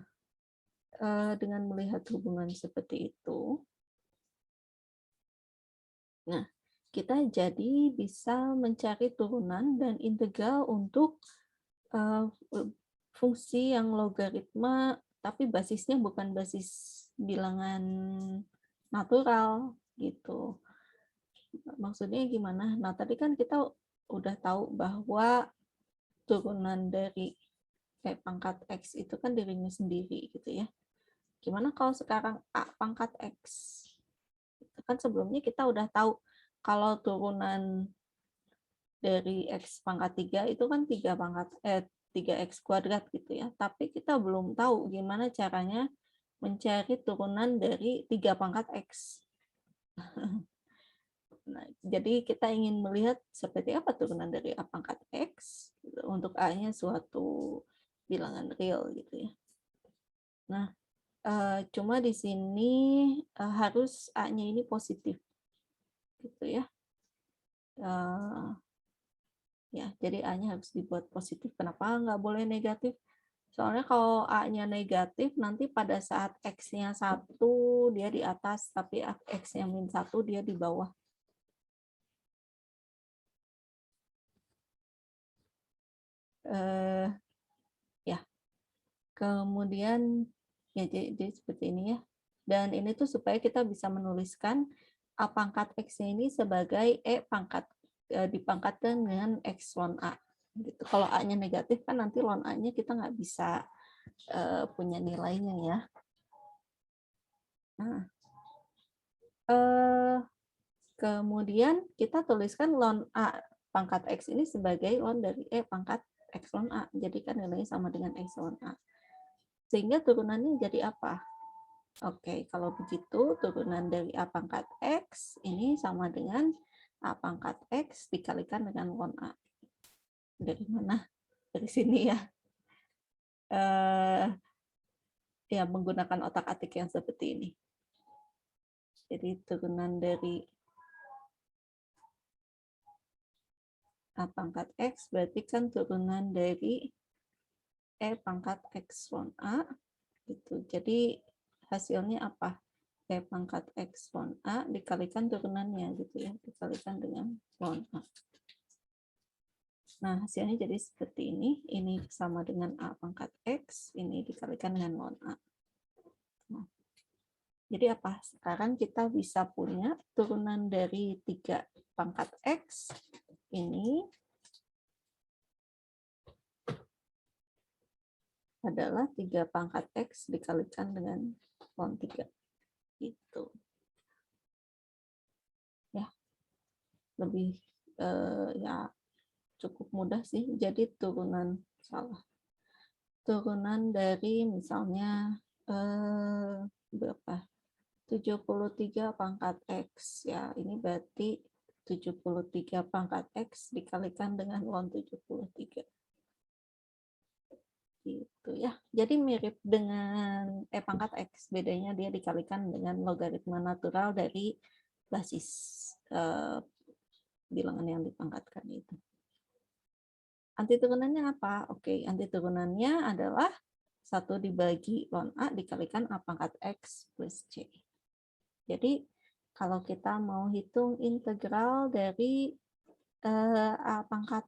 dengan melihat hubungan seperti itu, nah kita jadi bisa mencari turunan dan integral untuk fungsi yang logaritma, tapi basisnya bukan basis bilangan natural gitu. Maksudnya gimana? Nah, tadi kan kita udah tahu bahwa turunan dari pangkat X itu kan dirinya sendiri gitu ya. Gimana kalau sekarang A pangkat X? Kan sebelumnya kita udah tahu kalau turunan dari X pangkat 3 itu kan 3X kuadrat gitu ya. Tapi kita belum tahu gimana caranya mencari turunan dari 3 pangkat X. Nah, jadi kita ingin melihat seperti apa turunan dari A pangkat X untuk A-nya suatu bilangan real gitu ya. Nah, cuma di sini harus A-nya ini positif gitu ya. Ya, jadi A-nya harus dibuat positif. Kenapa nggak boleh negatif? Soalnya kalau A-nya negatif, nanti pada saat X-nya 1, dia di atas, tapi X-nya min 1, dia di bawah. Ya, kemudian, ya jadi seperti ini ya. Dan ini tuh supaya kita bisa menuliskan A pangkat X-nya ini sebagai dipangkatkan dengan X ln A. Gitu. Kalau A-nya negatif, kan nanti ln A-nya kita nggak bisa punya nilainya ya. Nah, kemudian kita tuliskan ln A pangkat X ini sebagai ln dari pangkat X ln A. Jadi kan nilainya sama dengan X ln A. Sehingga turunannya jadi apa? Oke, kalau begitu turunan dari A pangkat X ini sama dengan A pangkat X dikalikan dengan ln A. Dari mana? Dari sini ya. Ya, menggunakan otak-atik yang seperti ini. Jadi turunan dari A pangkat X berarti kan turunan dari pangkat X ln A. Gitu. Jadi hasilnya apa? Pangkat X ln A dikalikan turunannya gitu ya. Dikalikan dengan ln A. Nah, hasilnya jadi seperti ini. Ini sama dengan A pangkat X. Ini dikalikan dengan ln A. Nah, jadi apa? Sekarang kita bisa punya turunan dari 3 pangkat X. Ini adalah 3 pangkat X dikalikan dengan ln 3. Gitu. Ya, lebih ya cukup mudah sih. Jadi turunan dari misalnya berapa? 73 pangkat X ya. Ini berarti 73 pangkat X dikalikan dengan ln 73. Gitu ya. Jadi mirip dengan pangkat X, bedanya dia dikalikan dengan logaritma natural dari basis bilangan yang dipangkatkan itu. Anti turunannya apa? Oke, anti turunannya adalah 1 dibagi ln A dikalikan A pangkat X plus C. Jadi, kalau kita mau hitung integral dari A pangkat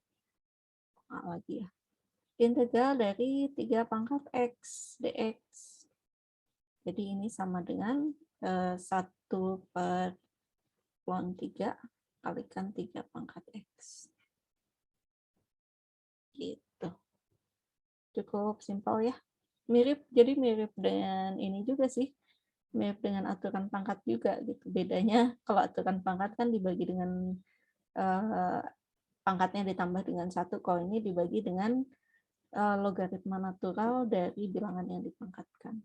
A lagi ya. Integral dari 3 pangkat X dx. Jadi ini sama dengan 1 per ln 3 kalikan 3 pangkat X. Gitu. Cukup simpel ya. Jadi mirip dengan ini juga sih, mirip dengan aturan pangkat juga gitu. Bedanya kalau aturan pangkat kan dibagi dengan, eee, pangkatnya ditambah dengan satu, kalau ini dibagi dengan, logaritma natural dari bilangan yang dipangkatkan.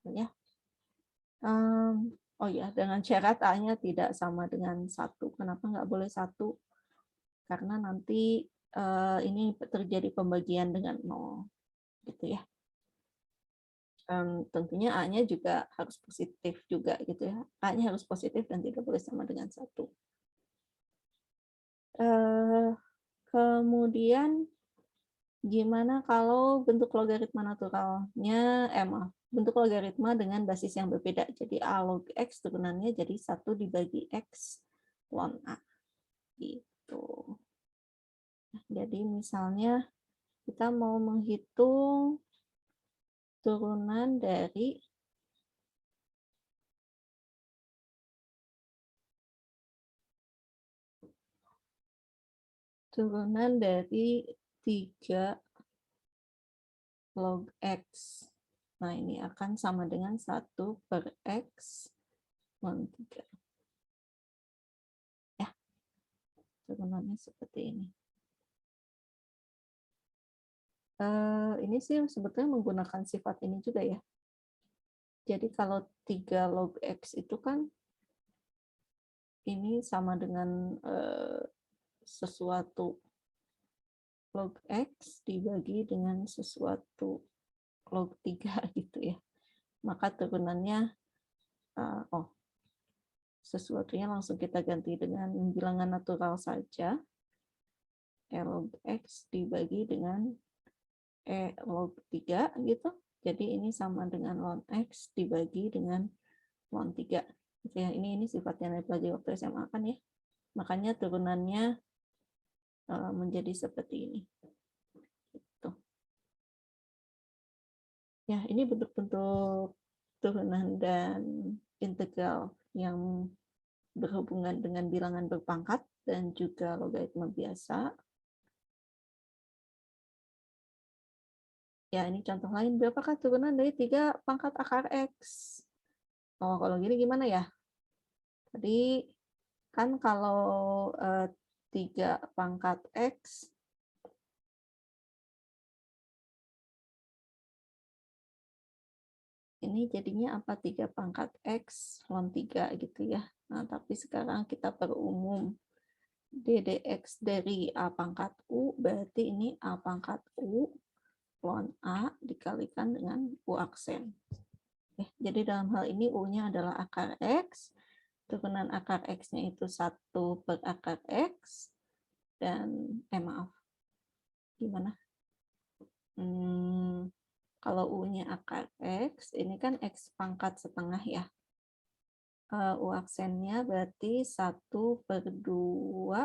Ya, oh ya, dengan syarat A-nya tidak sama dengan satu. Kenapa nggak boleh satu? Karena nanti, ini terjadi pembagian dengan nol, gitu ya. Tentunya A-nya juga harus positif juga gitu ya. A-nya harus positif dan tidak boleh sama dengan satu. Kemudian gimana kalau bentuk logaritma naturalnya, bentuk logaritma dengan basis yang berbeda. Jadi A log X turunannya jadi 1 dibagi X ln A. Gitu. Jadi misalnya kita mau menghitung turunan dari turunan dari 3 log X. Nah, ini akan sama dengan 1 per X ln 3. Ya, turunannya seperti ini. Ini sih sebetulnya menggunakan sifat ini juga ya. Jadi kalau 3 log X itu kan ini sama dengan sesuatu log X dibagi dengan sesuatu log 3 gitu ya. Maka turunannya, sesuatunya langsung kita ganti dengan bilangan natural saja. E log X dibagi dengan E log 3 gitu. Jadi ini sama dengan ln X dibagi dengan ln 3. Gitu ya. Ini sifatnya yang pelajari waktu SMA kan ya. Makanya turunannya menjadi seperti ini. Gitu. Ya, ini bentuk-bentuk turunan dan integral yang berhubungan dengan bilangan berpangkat dan juga logaritma biasa. Ya, ini contoh lain. Berapakah turunan dari 3 pangkat akar X? Oh, kalau gini gimana ya? Tadi kan kalau 3 pangkat X, ini jadinya apa? 3 pangkat X ln 3 gitu ya. Nah, tapi sekarang kita perumum. ddx dari A pangkat U, berarti ini A pangkat U ln A dikalikan dengan U aksen. Jadi dalam hal ini U-nya adalah akar X, turunan akar X-nya itu 1 per akar X, dan maaf, gimana? Kalau U-nya akar X, ini kan X pangkat setengah ya. U aksennya berarti 1 per 2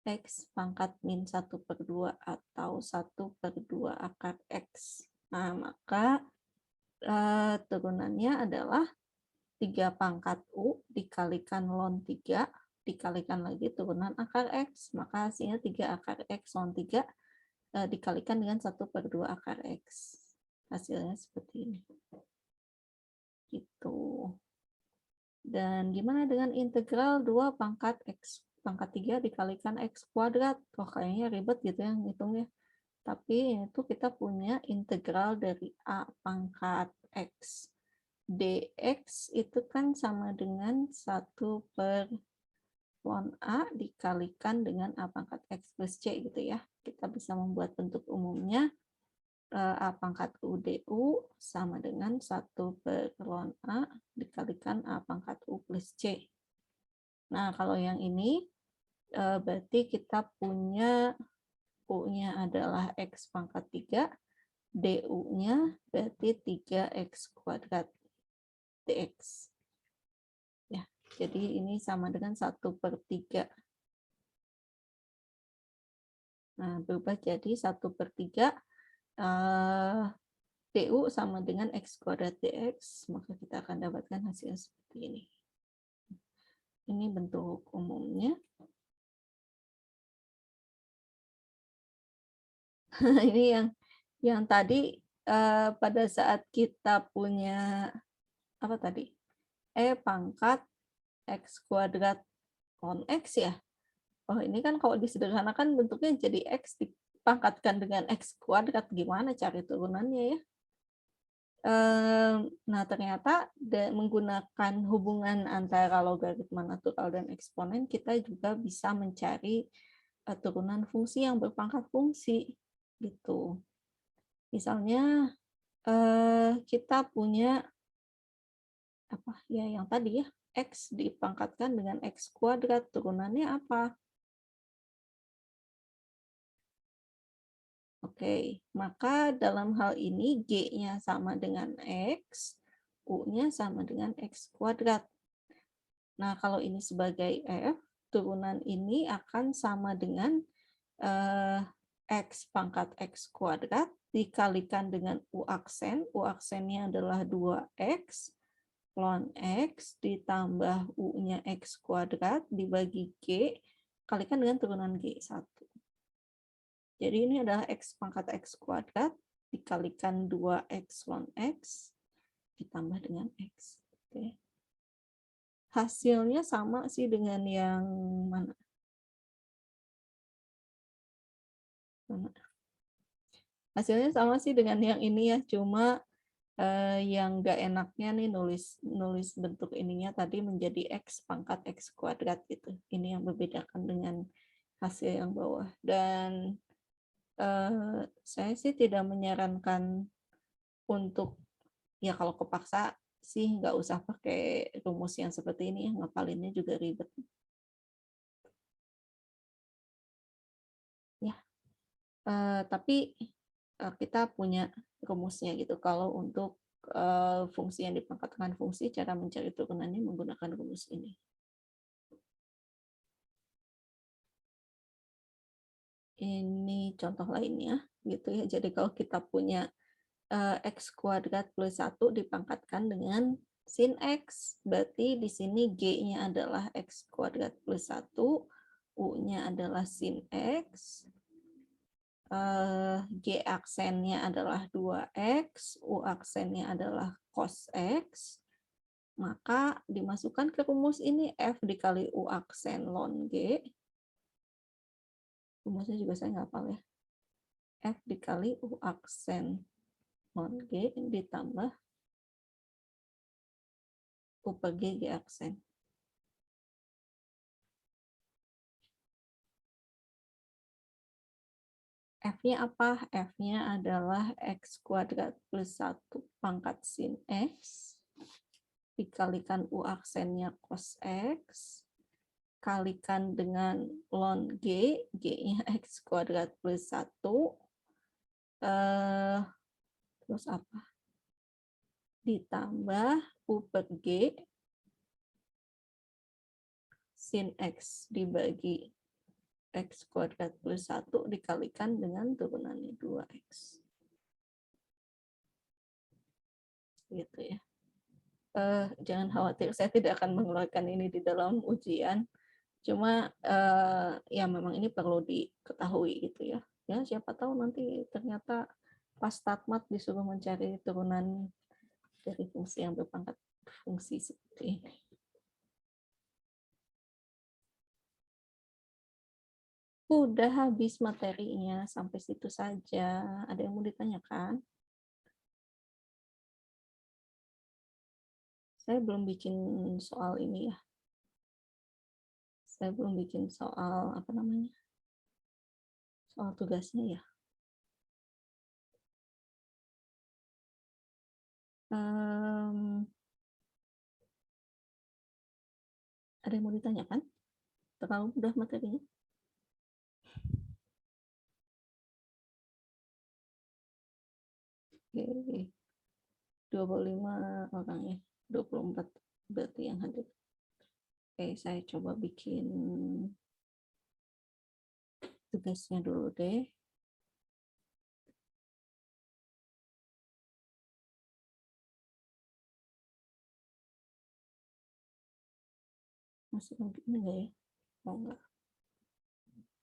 X pangkat min 1 per 2 atau 1 per 2 akar X. Nah, maka turunannya adalah 3 pangkat U dikalikan ln 3 dikalikan lagi turunan akar X. Maka hasilnya 3 akar X ln 3 dikalikan dengan 1 per 2 akar X. Hasilnya seperti ini. Gitu. Dan gimana dengan integral 2 pangkat X pangkat 3 dikalikan X kuadrat? Wah, kayaknya ribet gitu ya ngitungnya. Tapi itu kita punya integral dari A pangkat X. dx itu kan sama dengan 1 per ln A dikalikan dengan A pangkat X plus C gitu ya. Kita bisa membuat bentuk umumnya A pangkat U du sama dengan 1 per ln A dikalikan A pangkat U plus C. Nah, kalau yang ini berarti kita punya U-nya adalah X pangkat 3, du-nya berarti 3X kuadrat dx. Ya, jadi ini sama dengan 1 per 3. Nah, berubah jadi 1 per 3 du sama dengan X kuadrat dx, maka kita akan dapatkan hasil seperti ini. Ini bentuk umumnya. Ini yang tadi, pada saat kita punya apa tadi, E pangkat X kuadrat ln X ya? Oh ini kan kalau disederhanakan bentuknya jadi X dipangkatkan dengan X kuadrat, gimana cari turunannya ya? Nah ternyata menggunakan hubungan antara logaritma natural dan eksponen, kita juga bisa mencari turunan fungsi yang berpangkat fungsi, gitu. Misalnya kita punya apa ya yang tadi ya, X dipangkatkan dengan X kuadrat, turunannya apa? Oke, maka dalam hal ini G-nya sama dengan X, U-nya sama dengan X kuadrat. Nah, kalau ini sebagai F, turunan ini akan sama dengan X pangkat X kuadrat dikalikan dengan U aksen. U aksennya adalah 2X ln X ditambah U-nya X kuadrat dibagi G, kalikan dengan turunan G1. Jadi ini adalah X pangkat X kuadrat dikalikan 2X ln X ditambah dengan X. Oke. Hasilnya sama sih dengan yang mana? Hasilnya sama sih dengan yang ini ya, cuma yang nggak enaknya nih nulis bentuk ininya tadi menjadi X pangkat X kuadrat gitu. Ini yang membedakan dengan hasil yang bawah. Dan saya sih tidak menyarankan untuk, ya kalau kepaksa sih nggak usah pakai rumus yang seperti ini, ngapalinnya juga ribet. Ya, tapi kita punya rumusnya gitu. Kalau untuk fungsi yang dipangkatkan fungsi, cara mencari turunannya menggunakan rumus ini. Ini contoh lainnya gitu ya. Jadi kalau kita punya X kuadrat plus 1 dipangkatkan dengan sin X, berarti di sini G-nya adalah X kuadrat plus 1, U-nya adalah sin X, G aksennya adalah 2X, U aksennya adalah cos X, maka dimasukkan ke rumus ini F dikali U aksen ln G, rumusnya juga saya nggak hafal ya, F dikali U aksen ln G ditambah U per G, G aksen. F-nya apa? F-nya adalah X kuadrat plus 1 pangkat sin X dikalikan U aksennya cos X kalikan dengan ln G, G-nya X kuadrat plus 1 terus apa? Ditambah U per G sin X dibagi X kuadrat plus 1 dikalikan dengan turunannya 2X. Gitu ya. Jangan khawatir, saya tidak akan mengeluarkan ini di dalam ujian. Cuma ya memang ini perlu diketahui gitu ya. Ya siapa tahu nanti ternyata pas tamat disuruh mencari turunan dari fungsi yang berpangkat fungsi seperti ini. Udah habis materinya, sampai situ saja. Ada yang mau ditanyakan? Saya belum bikin soal ini ya. Saya belum bikin soal apa namanya? Soal tugasnya ya. Ada yang mau ditanyakan? Terlalu mudah materinya? Oke. 25 orang ya. 24 berarti yang hadir. Oke, saya coba bikin tugasnya dulu deh. Masih login enggak ya? Oh enggak.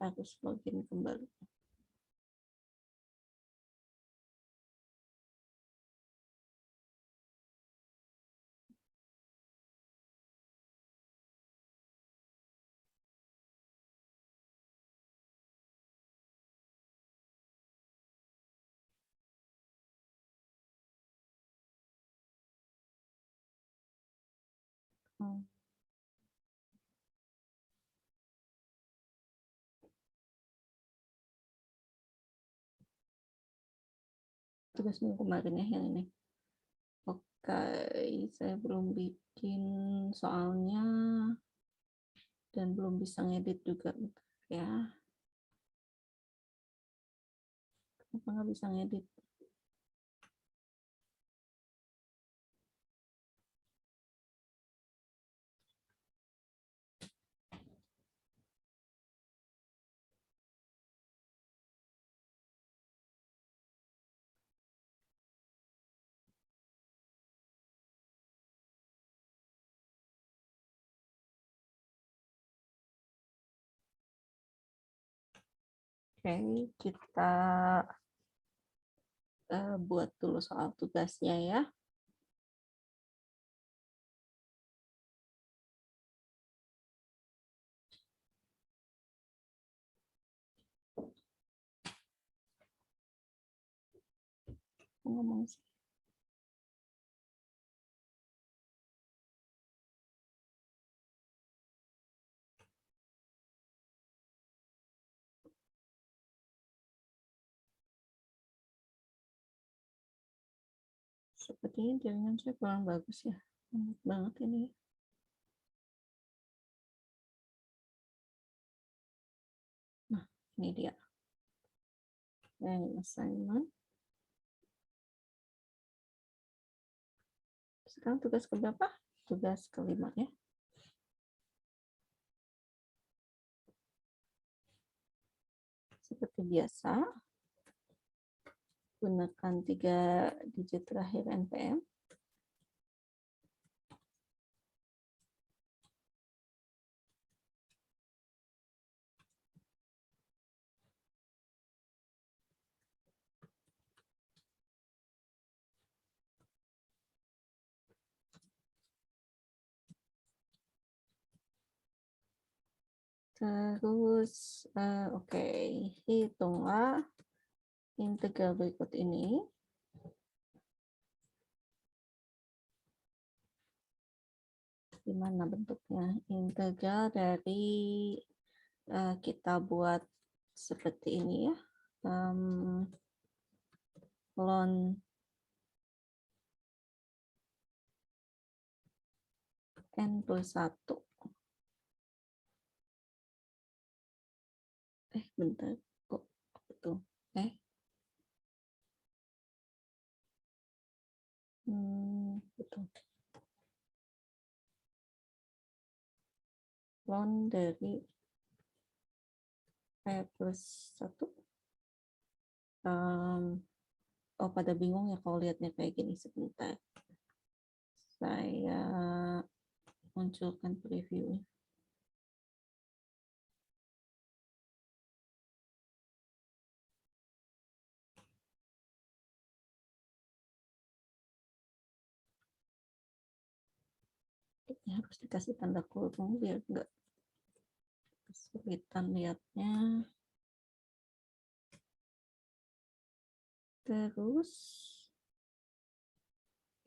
Harus login kembali. Tugas minggu kemarin ya yang ini. Oke, saya belum bikin soalnya dan belum bisa ngedit juga ya. Kenapa nggak bisa ngedit? Oke, kita buat dulu soal tugasnya ya. Ngomong sih. Sepertinya jaringan saya kurang bagus ya. Lambat banget ini. Nah, ini dia. Assignment. Sekarang tugas keberapa? Tugas kelima ya. Seperti biasa, gunakan 3 digit terakhir NPM. Terus, oke, hitunglah integral berikut ini. Di mana bentuknya? Integral dari kita buat seperti ini ya. Ln n plus 1. Bentar. Kok betul? Betul. Ln dari plus 1. Oh, pada bingung ya kalau lihatnya kayak gini. Sebentar. Saya munculkan preview. Ini harus dikasih tanda kurung biar enggak kesulitan lihatnya. Terus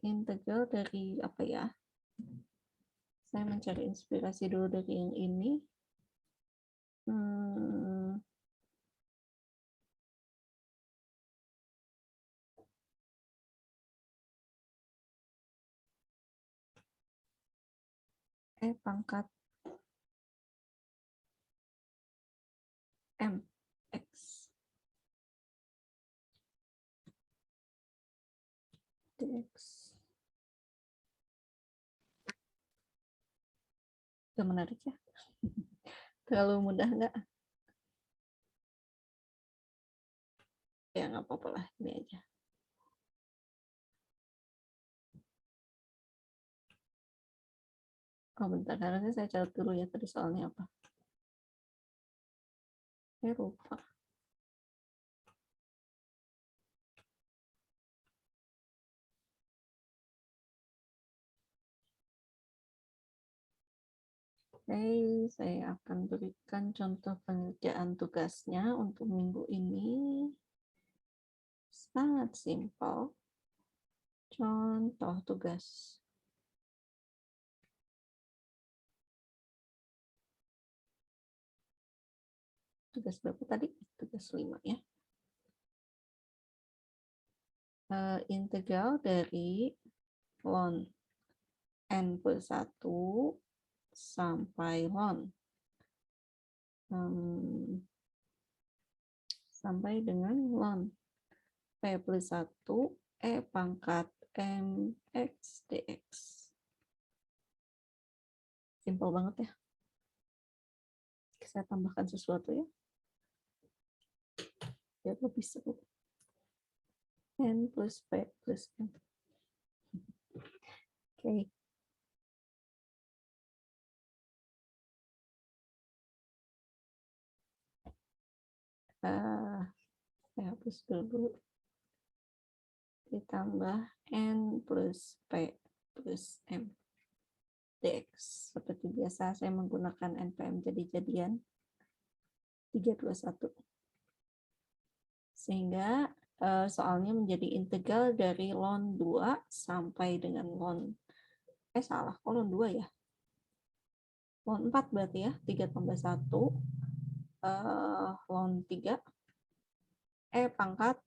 integral dari apa ya? Saya mencari inspirasi dulu dari yang ini. Pangkat M X dx. Itu menarik ya. Terlalu mudah nggak? Ya nggak apa-apa lah, ini aja. Oh bentar, harusnya saya catat dulu ya tadi soalnya apa. Saya lupa. Oke, saya akan berikan contoh pengerjaan tugasnya untuk minggu ini. Sangat simpel. Contoh tugas. tugas berapa tadi? Tugas 5 ya. Integral dari ln n plus 1 sampai ln sampai dengan ln P plus 1 E pangkat mx dx. Simpel banget ya. Saya tambahkan sesuatu ya. Biar lebih seru. N plus P plus M. Oke. Saya hapus dulu. Ditambah N plus P plus M dx. Seperti biasa saya menggunakan NPM jadi-jadian 321. Sehingga soalnya menjadi integral dari ln 2 sampai dengan ln salah, kok ln 2 ya? Ln 4 berarti ya, 3 tambah 1 ln 3 E pangkat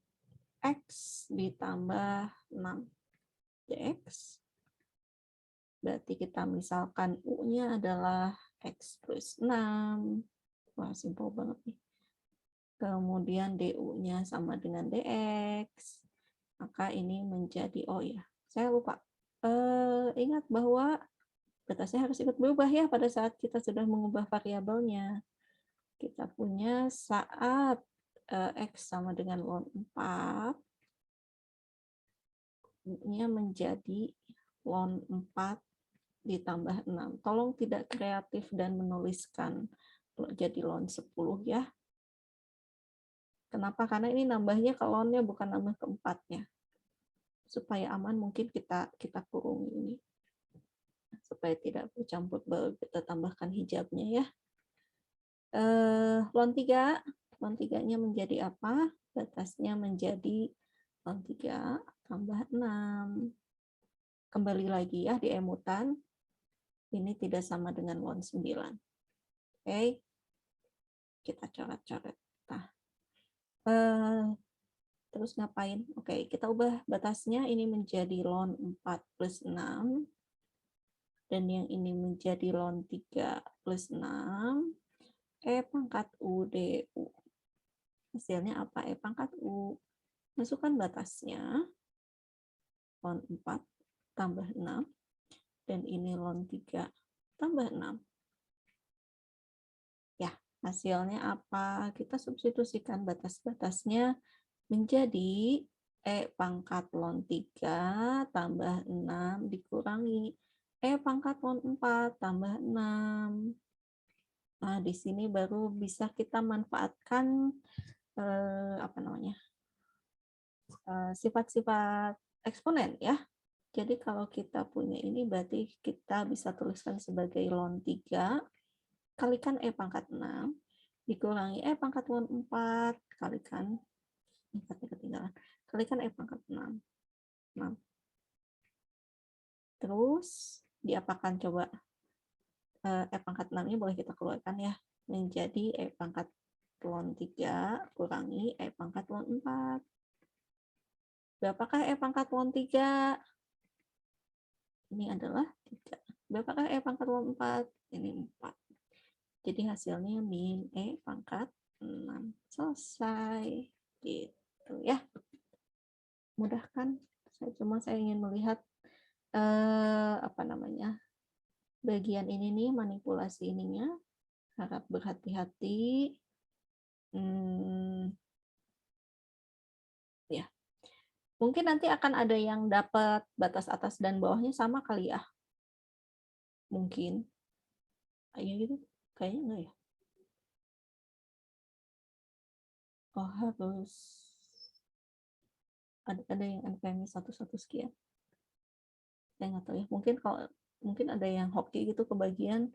X ditambah 6 dx. Berarti kita misalkan U-nya adalah X plus 6. Wah, simpel banget nih. Kemudian DU-nya sama dengan DX. Maka ini menjadi, oh ya, saya lupa. Ingat bahwa batasnya harus ikut berubah ya pada saat kita sudah mengubah variabelnya. Kita punya saat X sama dengan ln 4, U-nya menjadi ln 4 ditambah 6. Tolong tidak kreatif dan menuliskan jadi ln 10 ya. Kenapa? Karena ini nambahnya ke ln-nya bukan nambah ke 4-nya. Supaya aman mungkin kita kurung ini. Supaya tidak bercampur, baru kita tambahkan hijabnya ya. Ln 3, ln 3-nya menjadi apa? Batasnya menjadi ln 3 tambah 6. Kembali lagi ya di emutan. Ini tidak sama dengan ln 9. Oke. Kita coret-coret. Nah. Terus ngapain? Oke, kita ubah batasnya ini menjadi ln 4 plus 6. Dan yang ini menjadi ln 3 plus 6. E pangkat U DU. Hasilnya apa? E pangkat U. Masukkan batasnya. Ln 4 tambah 6. Dan ini ln 3 tambah 6. Ya, hasilnya apa? Kita substitusikan batas-batasnya menjadi E pangkat ln 3 tambah 6 dikurangi E pangkat ln 4 tambah 6. Nah, di sini baru bisa kita manfaatkan sifat-sifat eksponen ya. Jadi kalau kita punya ini berarti kita bisa tuliskan sebagai ln 3 kalikan E pangkat 6 dikurangi E pangkat ln 4 kalikan 4-nya ketinggalan. Kalikan E pangkat 6. 6. Terus diapakan coba? E pangkat 6-nya boleh kita keluarkan ya. Menjadi E pangkat ln 3 kurangi E pangkat ln 4. Berapakah E pangkat ln 3? Ini adalah 3. Berapakah E pangkat ln 4? Ini 4. Jadi hasilnya min E pangkat 6. Selesai. Gitu ya. Mudah kan? Saya ingin melihat bagian ini nih, manipulasi ininya. Harap berhati-hati. Ya. Mungkin nanti akan ada yang dapat batas atas dan bawahnya sama kali ya. Mungkin. Ayo gitu. Kayaknya enggak ya. Oh, harus ada yang NPM 11 sekian. Saya nggak tahu ya. Mungkin ada yang hoki gitu kebagian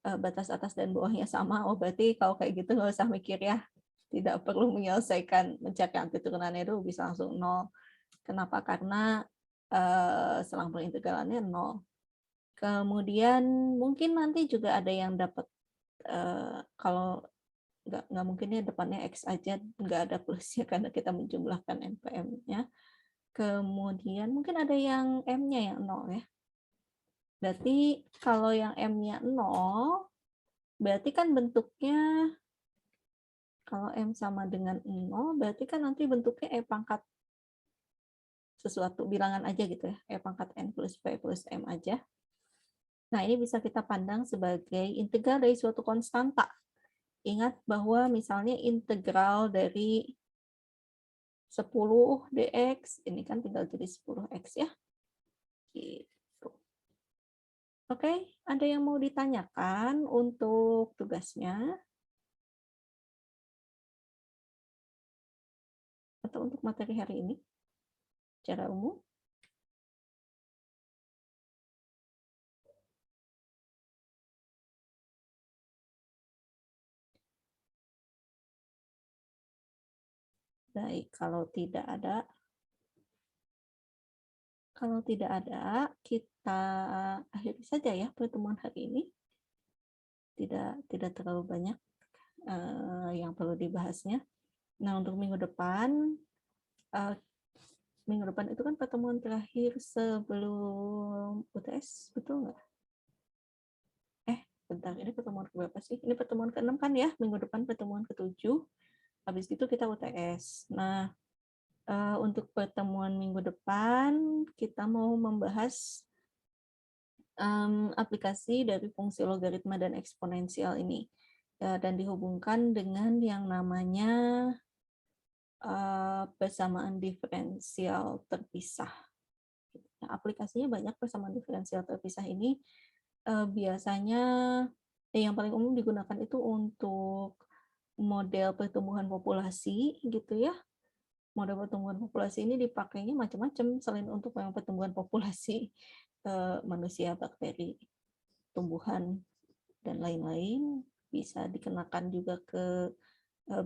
batas atas dan bawahnya sama. Oh, berarti kalau kayak gitu nggak usah mikir ya. Tidak perlu menyelesaikan mencari anti turunannya dulu, bisa langsung 0. Kenapa? Karena selang perintegralannya 0. Kemudian mungkin nanti juga ada yang dapat kalau nggak mungkin ya depannya X aja, nggak ada plusnya karena kita menjumlahkan NPM-nya. Kemudian mungkin ada yang M-nya yang 0 ya. Berarti kalau yang M-nya 0, berarti kan bentuknya, kalau M sama dengan 0, berarti kan nanti bentuknya E pangkat sesuatu, bilangan aja gitu ya, E pangkat N plus P plus M aja. Nah, ini bisa kita pandang sebagai integral dari suatu konstanta. Ingat bahwa misalnya integral dari 10 dx, ini kan tinggal jadi 10x ya. Gitu. Oke, ada yang mau ditanyakan untuk tugasnya? Atau untuk materi hari ini? Secara umum? Baik, kalau tidak ada, kita akhiri saja ya pertemuan hari ini. Tidak terlalu banyak yang perlu dibahasnya. Nah, untuk minggu depan itu kan pertemuan terakhir sebelum UTS, betul nggak? Bentar, ini pertemuan keberapa sih? Ini pertemuan ke-6 kan ya? Minggu depan pertemuan ke-7. Habis itu kita UTS. Nah, untuk pertemuan minggu depan, kita mau membahas aplikasi dari fungsi logaritma dan eksponensial ini. Dan dihubungkan dengan yang namanya persamaan diferensial terpisah. Nah, aplikasinya banyak. Persamaan diferensial terpisah ini biasanya yang paling umum digunakan itu untuk model pertumbuhan populasi gitu ya. Model pertumbuhan populasi ini dipakainya macam-macam, selain untuk yang pertumbuhan populasi manusia, bakteri, tumbuhan, dan lain-lain, bisa dikenakan juga ke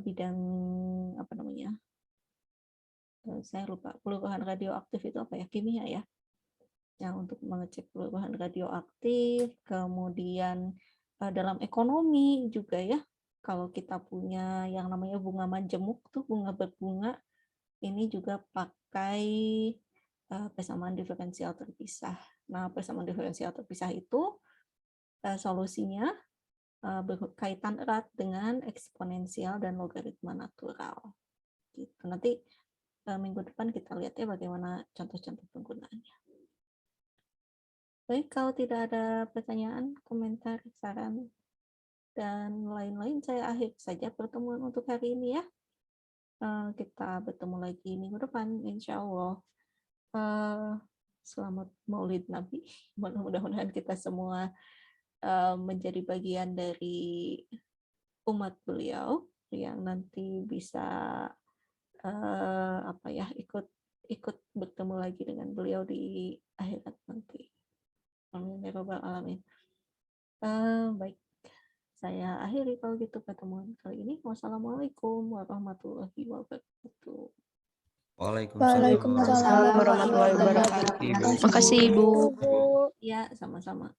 bidang apa namanya? Saya lupa, perubahan radioaktif itu apa ya? Kimia ya. Yang untuk mengecek perubahan radioaktif, kemudian dalam ekonomi juga ya. Kalau kita punya yang namanya bunga majemuk tuh, bunga berbunga, ini juga pakai persamaan diferensial terpisah. Nah, persamaan diferensial terpisah itu solusinya berkaitan erat dengan eksponensial dan logaritma natural. Gitu. Nanti minggu depan kita lihat ya bagaimana contoh-contoh penggunaannya. Baik, kalau tidak ada pertanyaan, komentar, saran, dan lain-lain, saya akhiri saja pertemuan untuk hari ini ya. Kita bertemu lagi minggu depan, insya Allah. Selamat Maulid Nabi. Mudah-mudahan kita semua menjadi bagian dari umat beliau yang nanti bisa ikut bertemu lagi dengan beliau di akhirat nanti. Amin ya rabbal alamin. Baik, saya akhiri kalau gitu pertemuan kali ini. Wassalamualaikum warahmatullahi wabarakatuh. Waalaikumsalam warahmatullahi wabarakatuh. Makasih Ibu. Ya, sama-sama.